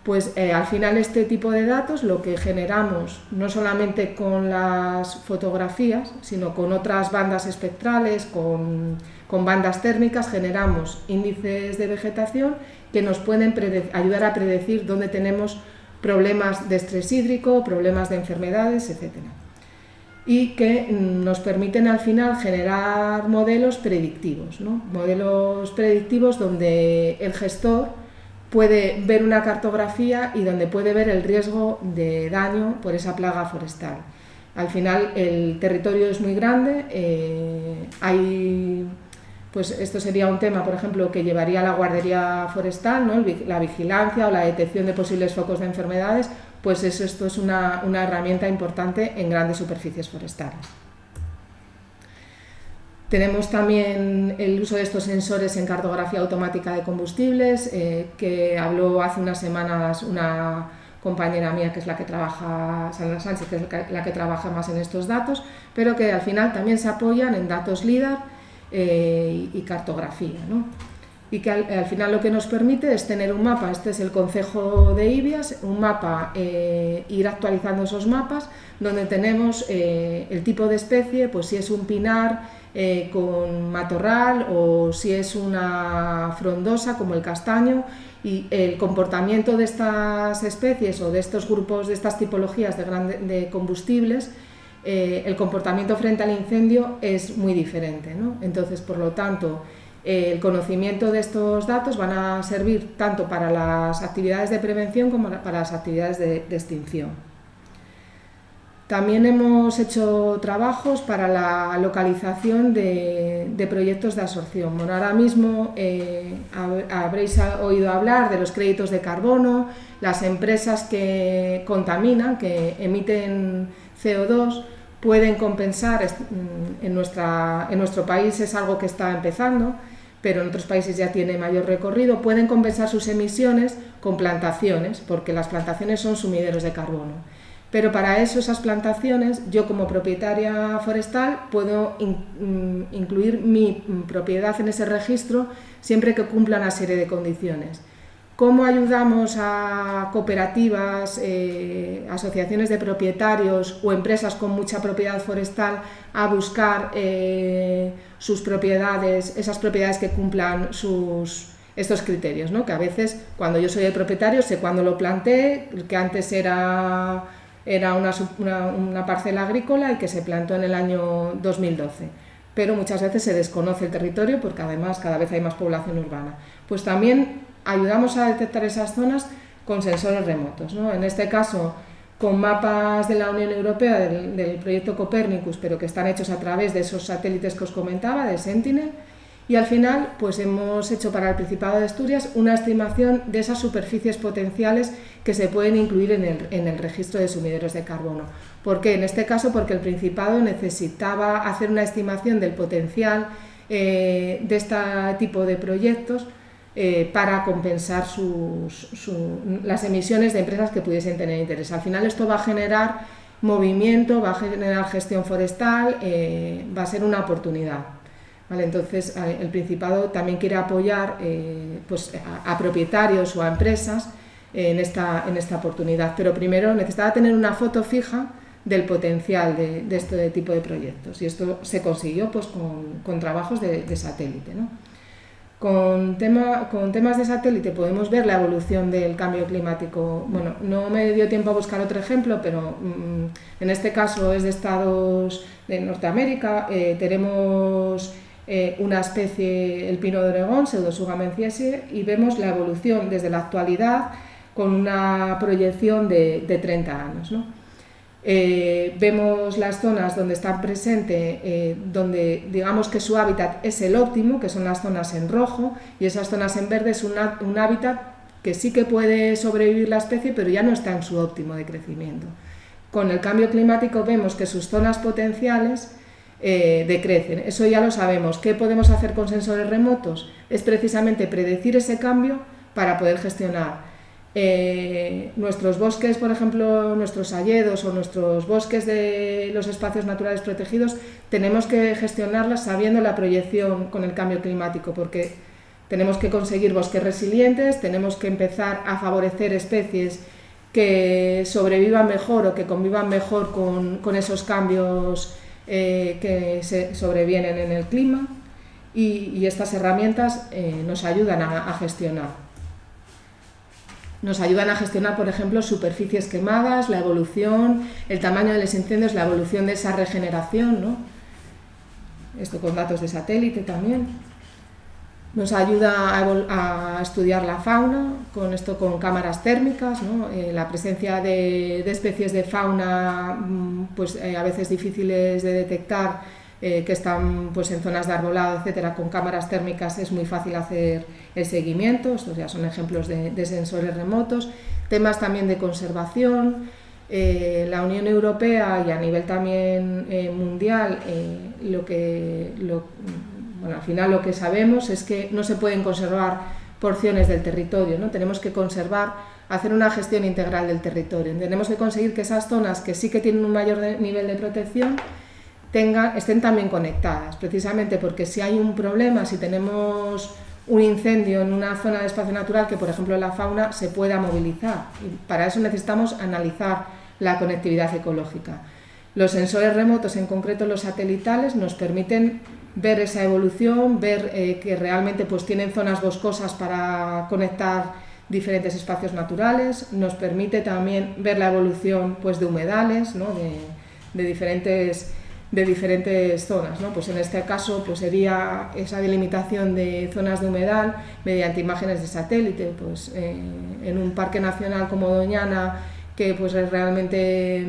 Pues al final este tipo de datos lo que generamos, no solamente con las fotografías, sino con otras bandas espectrales, con bandas térmicas, generamos índices de vegetación que nos pueden ayudar a predecir dónde tenemos problemas de estrés hídrico, problemas de enfermedades, etc. y que nos permiten al final generar modelos predictivos, ¿no? Modelos predictivos donde el gestor puede ver una cartografía y donde puede ver el riesgo de daño por esa plaga forestal. Al final el territorio es muy grande, pues esto sería un tema, por ejemplo, que llevaría la guardería forestal, ¿no? La vigilancia o la detección de posibles focos de enfermedades, pues esto es una herramienta importante en grandes superficies forestales. Tenemos también el uso de estos sensores en cartografía automática de combustibles, que habló hace unas semanas una compañera mía, que es la que trabaja, Sandra Sánchez, que es la que trabaja más en estos datos, pero que al final también se apoyan en datos LIDAR y cartografía, ¿no? Y que al final lo que nos permite es tener un mapa, este es el concejo de Ibias, un mapa, ir actualizando esos mapas, donde tenemos el tipo de especie, pues si es un pinar con matorral o si es una frondosa como el castaño, y el comportamiento de estas especies o de estos grupos, de estas tipologías de combustibles, el comportamiento frente al incendio es muy diferente, ¿no? Entonces, por lo tanto, el conocimiento de estos datos van a servir tanto para las actividades de prevención como para las actividades de extinción. También hemos hecho trabajos para la localización de proyectos de absorción. Bueno, ahora mismo habréis oído hablar de los créditos de carbono, las empresas que contaminan, que emiten CO2, pueden compensar. En nuestro país es algo que está empezando, pero en otros países ya tiene mayor recorrido, pueden compensar sus emisiones con plantaciones, porque las plantaciones son sumideros de carbono. Pero para eso, esas plantaciones, yo como propietaria forestal puedo incluir mi propiedad en ese registro siempre que cumpla una serie de condiciones. ¿Cómo ayudamos a cooperativas, asociaciones de propietarios o empresas con mucha propiedad forestal a buscar sus propiedades, esas propiedades que cumplan estos criterios, ¿no? Que a veces, cuando yo soy el propietario, sé cuándo lo planté, que antes era una parcela agrícola y que se plantó en el año 2012. Pero muchas veces se desconoce el territorio porque además cada vez hay más población urbana. Pues también ayudamos a detectar esas zonas con sensores remotos, ¿no? En este caso, con mapas de la Unión Europea, del proyecto Copernicus, pero que están hechos a través de esos satélites que os comentaba, de Sentinel. Y al final, pues hemos hecho para el Principado de Asturias una estimación de esas superficies potenciales que se pueden incluir en el registro de sumideros de carbono. ¿Por qué? En este caso, porque el Principado necesitaba hacer una estimación del potencial de este tipo de proyectos para compensar las emisiones de empresas que pudiesen tener interés. Al final esto va a generar movimiento, va a generar gestión forestal, va a ser una oportunidad. ¿Vale? Entonces, el Principado también quiere apoyar pues a propietarios o a empresas en esta oportunidad, pero primero necesitaba tener una foto fija del potencial de este tipo de proyectos, y esto se consiguió pues, con trabajos de satélite, ¿no? Con temas de satélite podemos ver la evolución del cambio climático. Bueno, no me dio tiempo a buscar otro ejemplo, pero en este caso es de estados de Norteamérica. Tenemos una especie, el pino de Oregón, Pseudotsuga menziesii, y vemos la evolución desde la actualidad con una proyección de 30 años, ¿no? Vemos las zonas donde están presentes, donde digamos que su hábitat es el óptimo, que son las zonas en rojo, y esas zonas en verde es un hábitat que sí que puede sobrevivir la especie, pero ya no está en su óptimo de crecimiento. Con el cambio climático vemos que sus zonas potenciales decrecen. Eso ya lo sabemos. ¿Qué podemos hacer con sensores remotos? Es precisamente predecir ese cambio para poder gestionar nuestros bosques, por ejemplo, nuestros hayedos o nuestros bosques de los espacios naturales protegidos. Tenemos que gestionarlas sabiendo la proyección con el cambio climático, porque tenemos que conseguir bosques resilientes, tenemos que empezar a favorecer especies que sobrevivan mejor o que convivan mejor con esos cambios que sobrevienen en el clima, y estas herramientas nos ayudan a gestionar. Nos ayudan a gestionar, por ejemplo, superficies quemadas, la evolución, el tamaño de los incendios, la evolución de esa regeneración, ¿no? Esto con datos de satélite también. Nos ayuda a estudiar la fauna, con cámaras térmicas, ¿no? La presencia de especies de fauna pues, a veces difíciles de detectar, que están pues, en zonas de arbolado, etcétera, con cámaras térmicas es muy fácil hacer el seguimiento. Estos ya son ejemplos de sensores remotos. Temas también de conservación. La Unión Europea y a nivel también mundial, al final lo que sabemos es que no se pueden conservar porciones del territorio, ¿no? Tenemos que hacer una gestión integral del territorio. Tenemos que conseguir que esas zonas que sí que tienen un mayor nivel de protección estén también conectadas, precisamente porque si hay un problema, si tenemos un incendio en una zona de espacio natural, que por ejemplo la fauna se pueda movilizar, y para eso necesitamos analizar la conectividad ecológica. Los sensores remotos, en concreto los satelitales, nos permiten ver esa evolución, ver que realmente pues, tienen zonas boscosas para conectar diferentes espacios naturales. Nos permite también ver la evolución pues, de humedales, ¿no? de diferentes zonas, ¿no? Pues en este caso pues sería esa delimitación de zonas de humedal mediante imágenes de satélite. Pues, en un parque nacional como Doñana, que pues, es realmente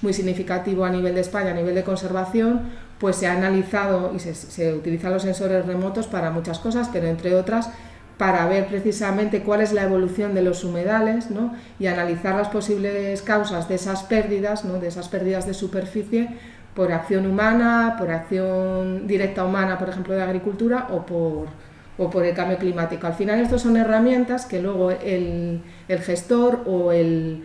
muy significativo a nivel de España, a nivel de conservación, pues se ha analizado y se utilizan los sensores remotos para muchas cosas, pero entre otras para ver precisamente cuál es la evolución de los humedales, ¿no? Y analizar las posibles causas de esas pérdidas, ¿no? De esas pérdidas de superficie por acción humana, por acción directa humana, por ejemplo, de agricultura, o por el cambio climático. Al final, estas son herramientas que luego el gestor o el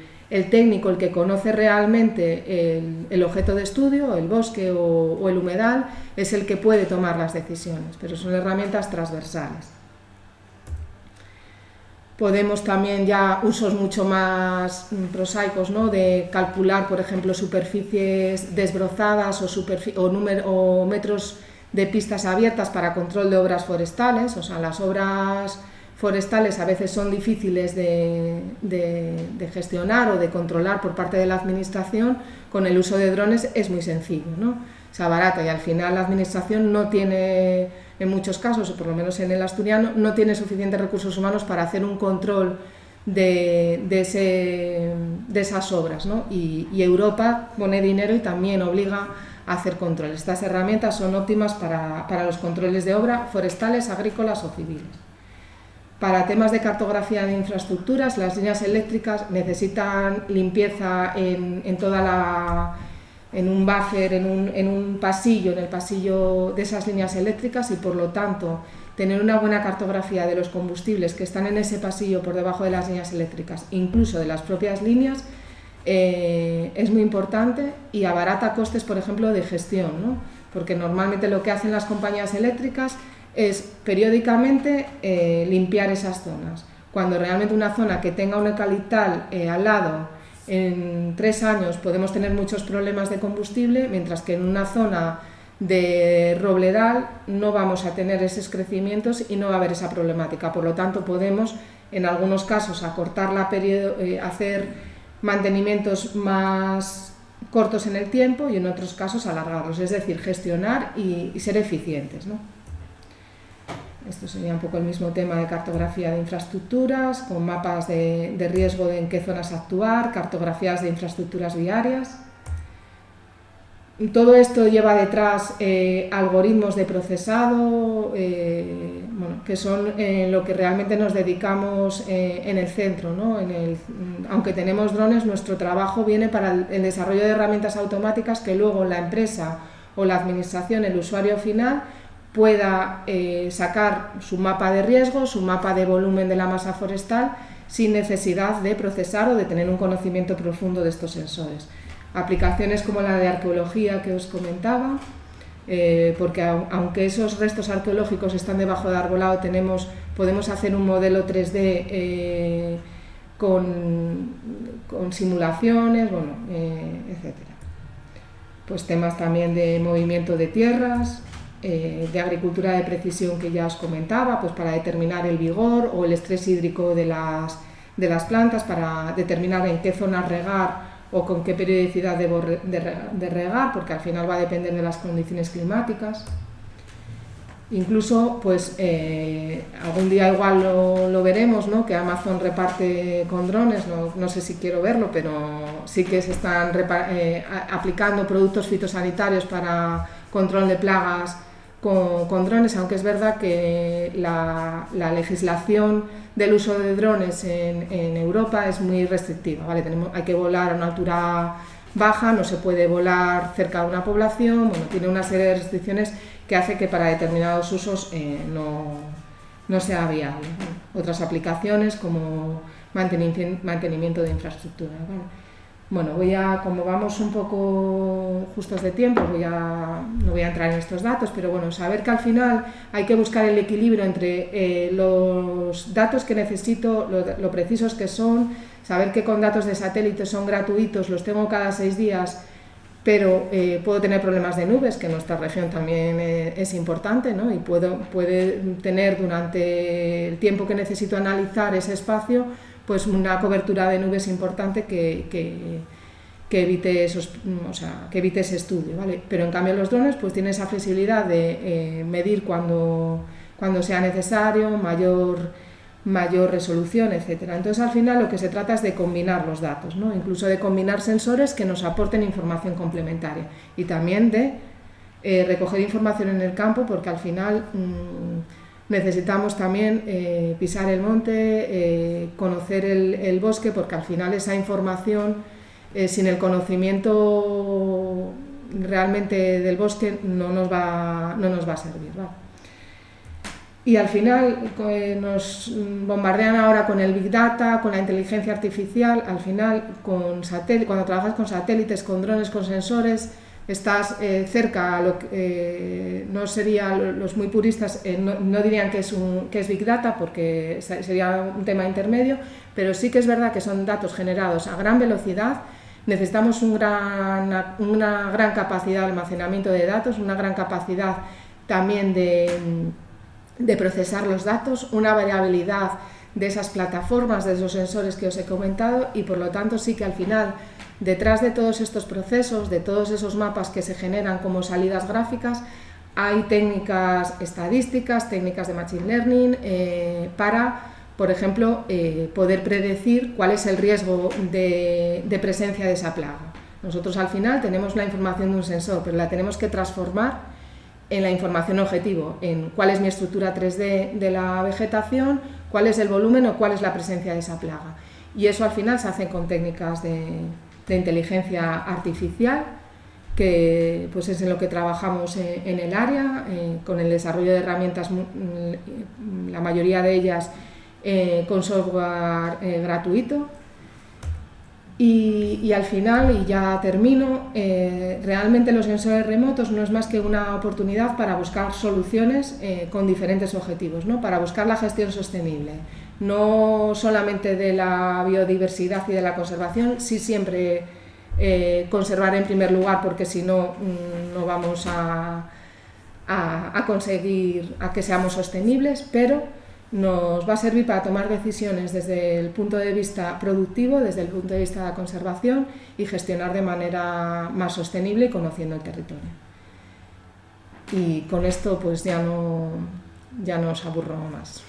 técnico, el que conoce realmente el objeto de estudio, el bosque o el humedal, es el que puede tomar las decisiones, pero son herramientas transversales. Podemos también ya usos mucho más prosaicos, ¿no? De calcular, por ejemplo, superficies desbrozadas o metros de pistas abiertas para control de obras forestales. O sea, las obras forestales a veces son difíciles de gestionar o de controlar por parte de la administración. Con el uso de drones es muy sencillo, ¿no? Se abarata y al final la administración no tiene, en muchos casos, o por lo menos en el asturiano, no tiene suficientes recursos humanos para hacer un control de esas obras, ¿no? Y Europa pone dinero y también obliga a hacer control. Estas herramientas son óptimas para los controles de obra forestales, agrícolas o civiles. Para temas de cartografía de infraestructuras, las líneas eléctricas necesitan limpieza en un buffer, en un pasillo, en el pasillo de esas líneas eléctricas, y por lo tanto tener una buena cartografía de los combustibles que están en ese pasillo por debajo de las líneas eléctricas, incluso de las propias líneas, es muy importante y abarata costes, por ejemplo, de gestión, ¿no? Porque normalmente lo que hacen las compañías eléctricas es periódicamente limpiar esas zonas. Cuando realmente una zona que tenga un eucaliptal al lado, en 3 años podemos tener muchos problemas de combustible, mientras que en una zona de robledal no vamos a tener esos crecimientos y no va a haber esa problemática. Por lo tanto, podemos en algunos casos acortar hacer mantenimientos más cortos en el tiempo y en otros casos alargarlos, es decir, gestionar y ser eficientes, ¿no? Esto sería un poco el mismo tema de cartografía de infraestructuras, con mapas de riesgo de en qué zonas actuar, cartografías de infraestructuras viarias. Todo esto lleva detrás algoritmos de procesado, que son lo que realmente nos dedicamos en el centro, ¿no? Aunque tenemos drones, nuestro trabajo viene para el desarrollo de herramientas automáticas que luego la empresa o la administración, el usuario final, pueda sacar su mapa de riesgo, su mapa de volumen de la masa forestal, sin necesidad de procesar o de tener un conocimiento profundo de estos sensores. Aplicaciones como la de arqueología que os comentaba, porque aunque esos restos arqueológicos están debajo de arbolado, podemos hacer un modelo 3D con simulaciones, etc. Pues temas también de movimiento de tierras, de agricultura de precisión que ya os comentaba, pues para determinar el vigor o el estrés hídrico de de las plantas para determinar en qué zonas regar o con qué periodicidad debo de regar, porque al final va a depender de las condiciones climáticas. Incluso, pues, algún día igual lo veremos, ¿no? Que Amazon reparte con drones, no sé si quiero verlo, pero sí que se están aplicando productos fitosanitarios para control de plagas con drones, aunque es verdad que la legislación del uso de drones en Europa es muy restrictiva, ¿vale? Hay que volar a una altura baja, no se puede volar cerca de una población, bueno, tiene una serie de restricciones que hace que para determinados usos no sea viable. Otras aplicaciones como mantenimiento de infraestructura, ¿vale? Bueno, como vamos un poco justos de tiempo, no voy a entrar en estos datos, pero bueno, saber que al final hay que buscar el equilibrio entre los datos que necesito, lo precisos que son, saber que con datos de satélite son gratuitos, los tengo cada 6 días, pero puedo tener problemas de nubes, que en nuestra región también es importante, ¿no? Y puede tener durante el tiempo que necesito analizar ese espacio, pues una cobertura de nubes importante que evite que evite ese estudio, ¿vale? Pero en cambio los drones pues tienen esa flexibilidad de medir cuando sea necesario, mayor resolución, etcétera. Entonces al final lo que se trata es de combinar los datos, ¿no? Incluso de combinar sensores que nos aporten información complementaria y también de recoger información en el campo, porque al final necesitamos también pisar el monte, conocer el bosque, porque al final esa información, sin el conocimiento realmente del bosque, no nos va a servir, ¿vale? Y al final nos bombardean ahora con el Big Data, con la inteligencia artificial. Al final, cuando trabajas con satélites, con drones, con sensores, estás cerca a lo que no sería, los muy puristas no dirían que es Big Data, porque sería un tema intermedio, pero sí que es verdad que son datos generados a gran velocidad. Necesitamos una gran capacidad de almacenamiento de datos, una gran capacidad también de procesar los datos, una variabilidad de esas plataformas, de esos sensores que os he comentado, y por lo tanto sí que al final, detrás de todos estos procesos, de todos esos mapas que se generan como salidas gráficas, hay técnicas estadísticas, técnicas de Machine Learning para, por ejemplo, poder predecir cuál es el riesgo de presencia de esa plaga. Nosotros al final tenemos la información de un sensor, pero la tenemos que transformar en la información objetivo, en cuál es mi estructura 3D de la vegetación, cuál es el volumen o cuál es la presencia de esa plaga. Y eso al final se hace con técnicas de inteligencia artificial, que pues es en lo que trabajamos en el área, con el desarrollo de herramientas, la mayoría de ellas con software gratuito. Y al final, y ya termino, realmente los sensores remotos no es más que una oportunidad para buscar soluciones con diferentes objetivos, ¿no? Para buscar la gestión sostenible, no solamente de la biodiversidad y de la conservación, sí siempre conservar en primer lugar, porque si no, no vamos a conseguir que seamos sostenibles, pero nos va a servir para tomar decisiones desde el punto de vista productivo, desde el punto de vista de la conservación, y gestionar de manera más sostenible y conociendo el territorio. Y con esto pues ya no os aburro más.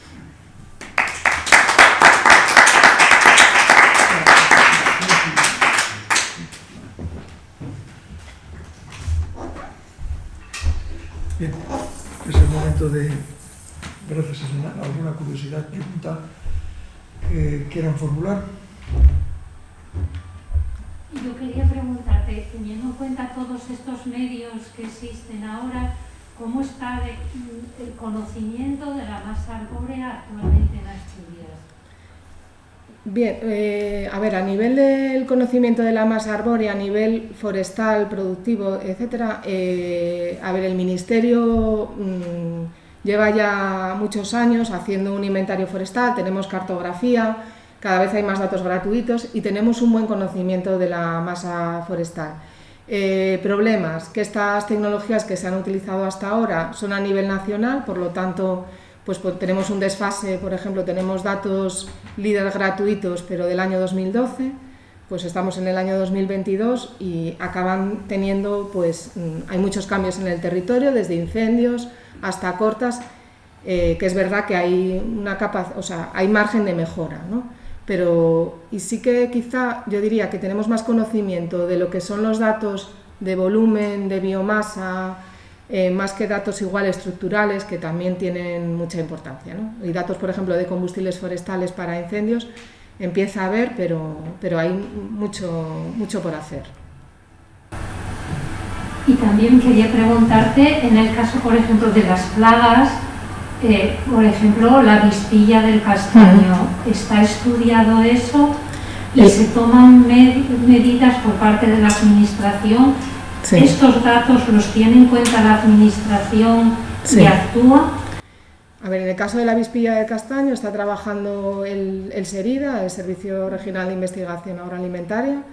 Bien, es el momento de... Gracias, Elena. ¿Alguna curiosidad, pregunta que quieran formular? Yo quería preguntarte, teniendo en cuenta todos estos medios que existen ahora, ¿cómo está el conocimiento de la masa arbórea actualmente en Asturias? Bien, a ver, a nivel del conocimiento de la masa arbórea, a nivel forestal, productivo, etcétera, a ver, el Ministerio lleva ya muchos años haciendo un inventario forestal, tenemos cartografía, cada vez hay más datos gratuitos y tenemos un buen conocimiento de la masa forestal. Problemas, que estas tecnologías que se han utilizado hasta ahora son a nivel nacional, por lo tanto pues tenemos un desfase, por ejemplo, tenemos datos líder gratuitos, pero del año 2012, pues estamos en el año 2022 y acaban teniendo, pues hay muchos cambios en el territorio, desde incendios hasta cortas, que es verdad que hay hay margen de mejora, ¿no? Pero, y sí que quizá yo diría que tenemos más conocimiento de lo que son los datos de volumen, de biomasa, más que datos igual estructurales, que también tienen mucha importancia, ¿no? Y datos, por ejemplo, de combustibles forestales para incendios, empieza a haber, pero hay mucho por hacer. Y también quería preguntarte, en el caso, por ejemplo, de las plagas, por ejemplo, la avispilla del castaño, ¿está estudiado eso? ¿Y se toman medidas por parte de la Administración? Sí. ¿Estos datos los tiene en cuenta la Administración y actúa? A ver, en el caso de la avispilla del castaño está trabajando el SERIDA, el Servicio Regional de Investigación Agroalimentaria,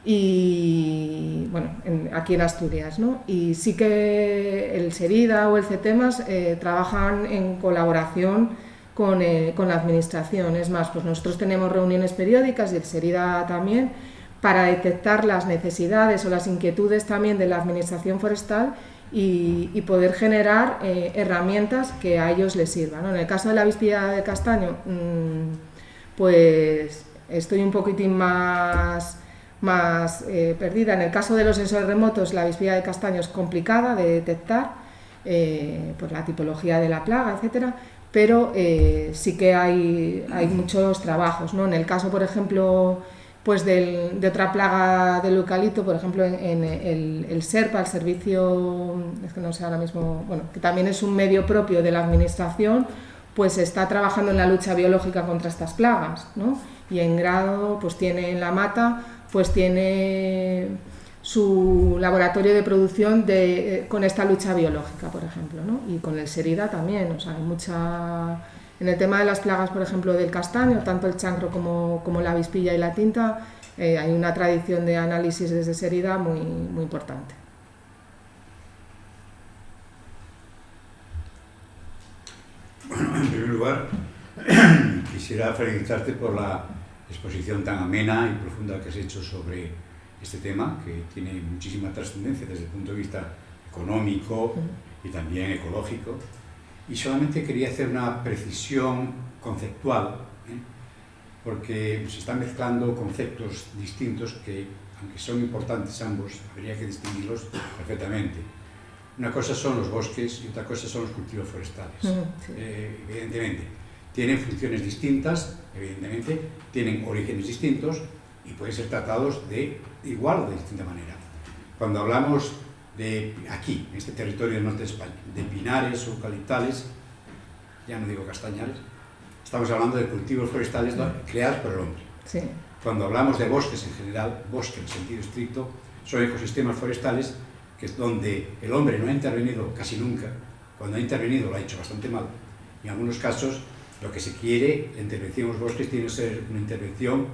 y bueno, aquí en Asturias, ¿no? Y sí que el SERIDA o el CETEMAS trabajan en colaboración con la Administración. Es más, pues nosotros tenemos reuniones periódicas y el SERIDA también para detectar las necesidades o las inquietudes también de la Administración Forestal y poder generar herramientas que a ellos les sirvan, ¿no? En el caso de la avispilla de castaño, pues estoy un poquitín más perdida. En el caso de los sensores remotos, la avispilla de castaño es complicada de detectar por la tipología de la plaga, etcétera, pero sí que hay muchos trabajos, ¿no? En el caso, por ejemplo, pues de otra plaga del eucalipto, por ejemplo, en el SERPA, el servicio, es que no sé ahora mismo, bueno, que también es un medio propio de la Administración, pues está trabajando en la lucha biológica contra estas plagas, ¿no? Y en Grado, pues tiene en La Mata, pues tiene su laboratorio de producción con esta lucha biológica, por ejemplo, ¿no? Y con el SERIDA también, o sea, hay mucha... En el tema de las plagas, por ejemplo, del castaño, tanto el chancro como la avispilla y la tinta, hay una tradición de análisis desde SERIDA muy importante. Bueno, en primer lugar, quisiera felicitarte por la exposición tan amena y profunda que has hecho sobre este tema, que tiene muchísima trascendencia desde el punto de vista económico y también ecológico. Y solamente quería hacer una precisión conceptual, porque se están mezclando conceptos distintos que, aunque son importantes ambos, habría que distinguirlos perfectamente. Una cosa son los bosques y otra cosa son los cultivos forestales. Sí. Evidentemente, tienen funciones distintas, evidentemente, tienen orígenes distintos y pueden ser tratados de igual o de distinta manera. Cuando hablamos de aquí, en este territorio del norte de España, de pinares o eucaliptales, ya no digo castañales, estamos hablando de cultivos forestales creados por el hombre. Sí. Cuando hablamos de bosques en general, bosque en sentido estricto, son ecosistemas forestales que es donde el hombre no ha intervenido casi nunca, cuando ha intervenido lo ha hecho bastante mal, y en algunos casos lo que se quiere, la intervención en los bosques tiene que ser una intervención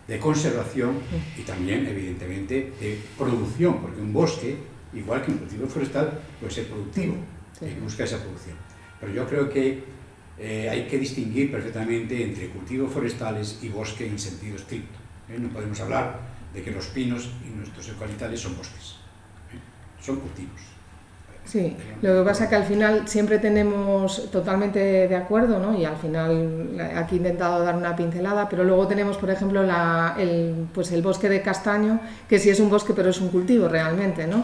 de conservación y también, evidentemente, de producción, porque un bosque, igual que un cultivo forestal, puede ser productivo, sí. Y busca esa producción. Pero yo creo que hay que distinguir perfectamente entre cultivos forestales y bosque en sentido estricto. No podemos hablar de que los pinos y nuestros eucaliptales son bosques, son cultivos. Sí, lo que pasa es que al final siempre tenemos totalmente de acuerdo, ¿no? Y al final aquí he intentado dar una pincelada, pero luego tenemos, por ejemplo, el bosque de castaño, que sí es un bosque, pero es un cultivo realmente, ¿no?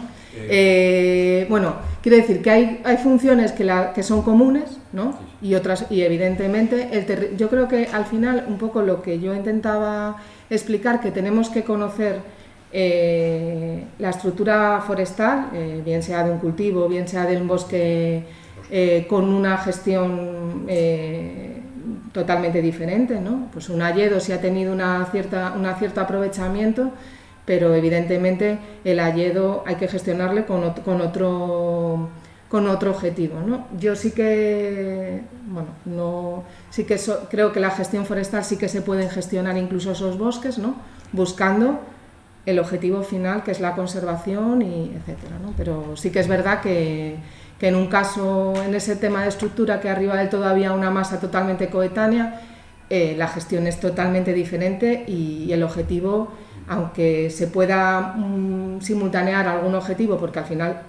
Bueno, quiero decir que hay funciones que son comunes, ¿no? Y otras, y evidentemente, yo creo que al final un poco lo que yo intentaba explicar, que tenemos que conocer la estructura forestal, bien sea de un cultivo, bien sea de un bosque, con una gestión totalmente diferente, ¿no? Pues un hayedo sí ha tenido un cierto aprovechamiento, pero evidentemente el hayedo hay que gestionarle con otro objetivo, ¿no? Yo sí que, bueno, creo que la gestión forestal sí que se pueden gestionar incluso esos bosques, ¿no? Buscando el objetivo final, que es la conservación y etcétera, ¿no? Pero sí que es verdad que que en un caso, en ese tema de estructura, que arriba del todo había una masa totalmente coetánea, la gestión es totalmente diferente y el objetivo, aunque se pueda simultanear algún objetivo, porque al final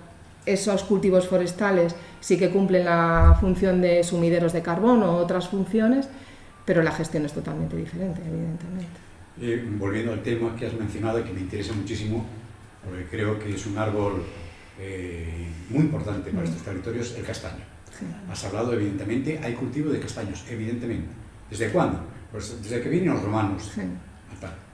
esos cultivos forestales sí que cumplen la función de sumideros de carbono o otras funciones, pero la gestión es totalmente diferente, evidentemente. Volviendo al tema que has mencionado y que me interesa muchísimo, porque creo que es un árbol muy importante para estos territorios, el castaño. Sí. Has hablado, evidentemente, hay cultivo de castaños, evidentemente. ¿Desde cuándo? Pues desde que vinieron los romanos. Sí.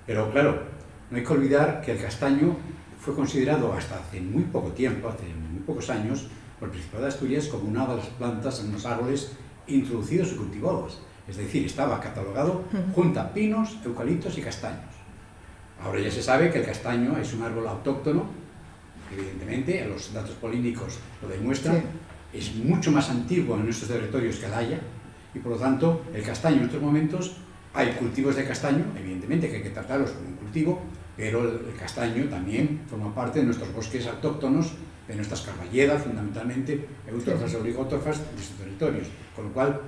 Pero claro, no hay que olvidar que el castaño fue considerado hasta hace muy poco tiempo, hace muy pocos años, por el Principado de Asturias como una de las plantas en los árboles introducidos y cultivados. Es decir, estaba catalogado junto a pinos, eucaliptos y castaños. Ahora ya se sabe que el castaño es un árbol autóctono, evidentemente, los datos polínicos lo demuestran, sí. Es mucho más antiguo en nuestros territorios que el haya, y por lo tanto, el castaño en estos momentos, hay cultivos de castaño, evidentemente que hay que tratarlos como un cultivo, pero el castaño también forma parte de nuestros bosques autóctonos, de nuestras carballedas, fundamentalmente, eutótrofas y oligótrofas de estos territorios, con lo cual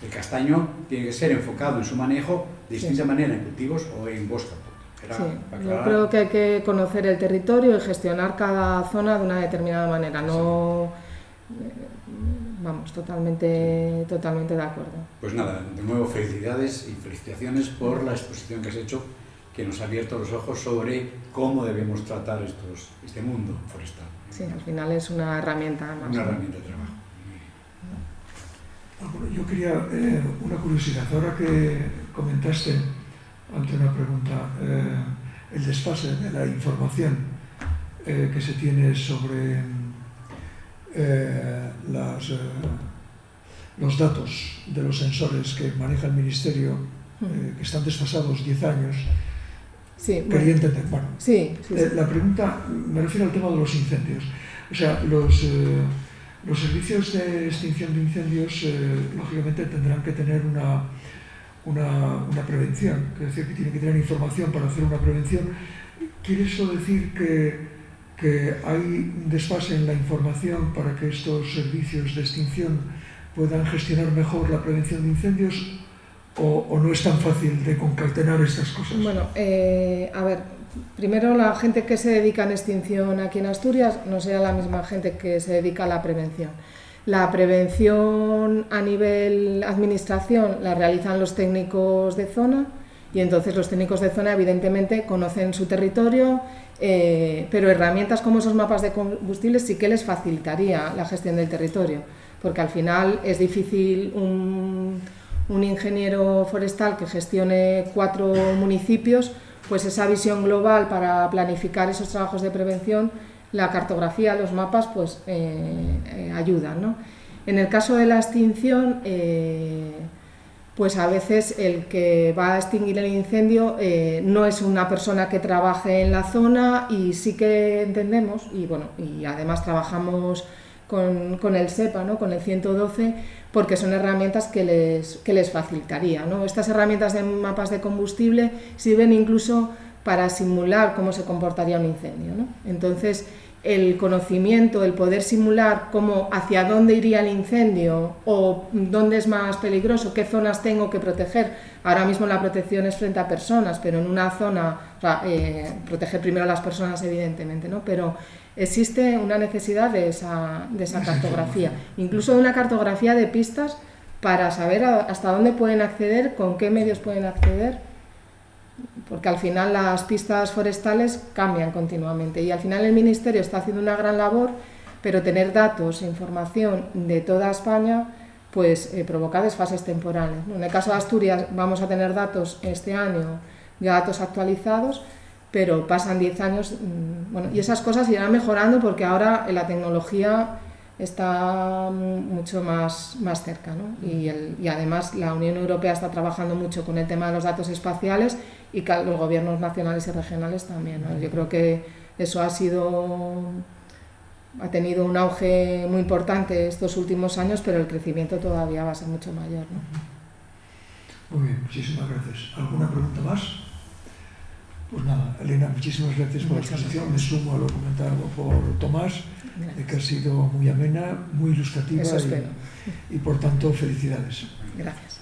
el castaño tiene que ser enfocado en su manejo de distinta manera en cultivos o en bosque. Yo creo que hay que conocer el territorio y gestionar cada zona de una determinada manera, no... Vamos, totalmente de acuerdo. Pues nada, de nuevo felicidades y felicitaciones por la exposición que has hecho, que nos ha abierto los ojos sobre cómo debemos tratar este mundo forestal. Sí, al final es una herramienta más. Una herramienta de trabajo. Bueno, yo quería una curiosidad. Ahora que comentaste ante una pregunta el desfase de la información que se tiene sobre los datos de los sensores que maneja el Ministerio, que están desfasados 10 años. Sí, quería entender. Bueno, sí. La pregunta me refiero al tema de los incendios. O sea, los servicios de extinción de incendios, lógicamente, tendrán que tener una prevención, es decir, que tienen que tener información para hacer una prevención. ¿Quiere eso decir que hay un desfase en la información para que estos servicios de extinción puedan gestionar mejor la prevención de incendios o no es tan fácil de concatenar estas cosas? Bueno, a ver, primero la gente que se dedica a extinción aquí en Asturias no será la misma gente que se dedica a la prevención. La prevención a nivel administración la realizan los técnicos de zona y entonces los técnicos de zona evidentemente conocen su territorio, pero herramientas como esos mapas de combustibles sí que les facilitaría la gestión del territorio, porque al final es difícil un ingeniero forestal que gestione 4 municipios, pues esa visión global para planificar esos trabajos de prevención, la cartografía, los mapas, pues ayudan, ¿no? En el caso de la extinción, pues a veces el que va a extinguir el incendio no es una persona que trabaje en la zona y sí que entendemos, y bueno, y además trabajamos con el SEPA, ¿no? Con el 112, porque son herramientas que les facilitaría, ¿no? Estas herramientas de mapas de combustible sirven incluso para simular cómo se comportaría un incendio, ¿no? Entonces, el conocimiento, el poder simular hacia dónde iría el incendio o dónde es más peligroso, qué zonas tengo que proteger. Ahora mismo la protección es frente a personas, pero en una zona, o sea, proteger primero a las personas evidentemente, ¿no? Pero existe una necesidad de esa cartografía, incluso de una cartografía de pistas para saber hasta dónde pueden acceder, con qué medios pueden acceder, porque al final las pistas forestales cambian continuamente y al final el Ministerio está haciendo una gran labor, pero tener datos e información de toda España pues provoca desfases temporales, ¿no? En el caso de Asturias vamos a tener datos este año, ya datos actualizados, pero pasan 10 años, bueno, y esas cosas irán mejorando porque ahora la tecnología está mucho más cerca, ¿no? Y además la Unión Europea está trabajando mucho con el tema de los datos espaciales y los gobiernos nacionales y regionales también, ¿no? Yo creo que eso ha tenido un auge muy importante estos últimos años, pero el crecimiento todavía va a ser mucho mayor, ¿no? Muy bien, muchísimas gracias. ¿Alguna pregunta más? Pues nada, Elena, muchísimas gracias por la exposición. Me sumo a lo comentado por Tomás, que ha sido muy amena, muy ilustrativa y por tanto felicidades. Gracias.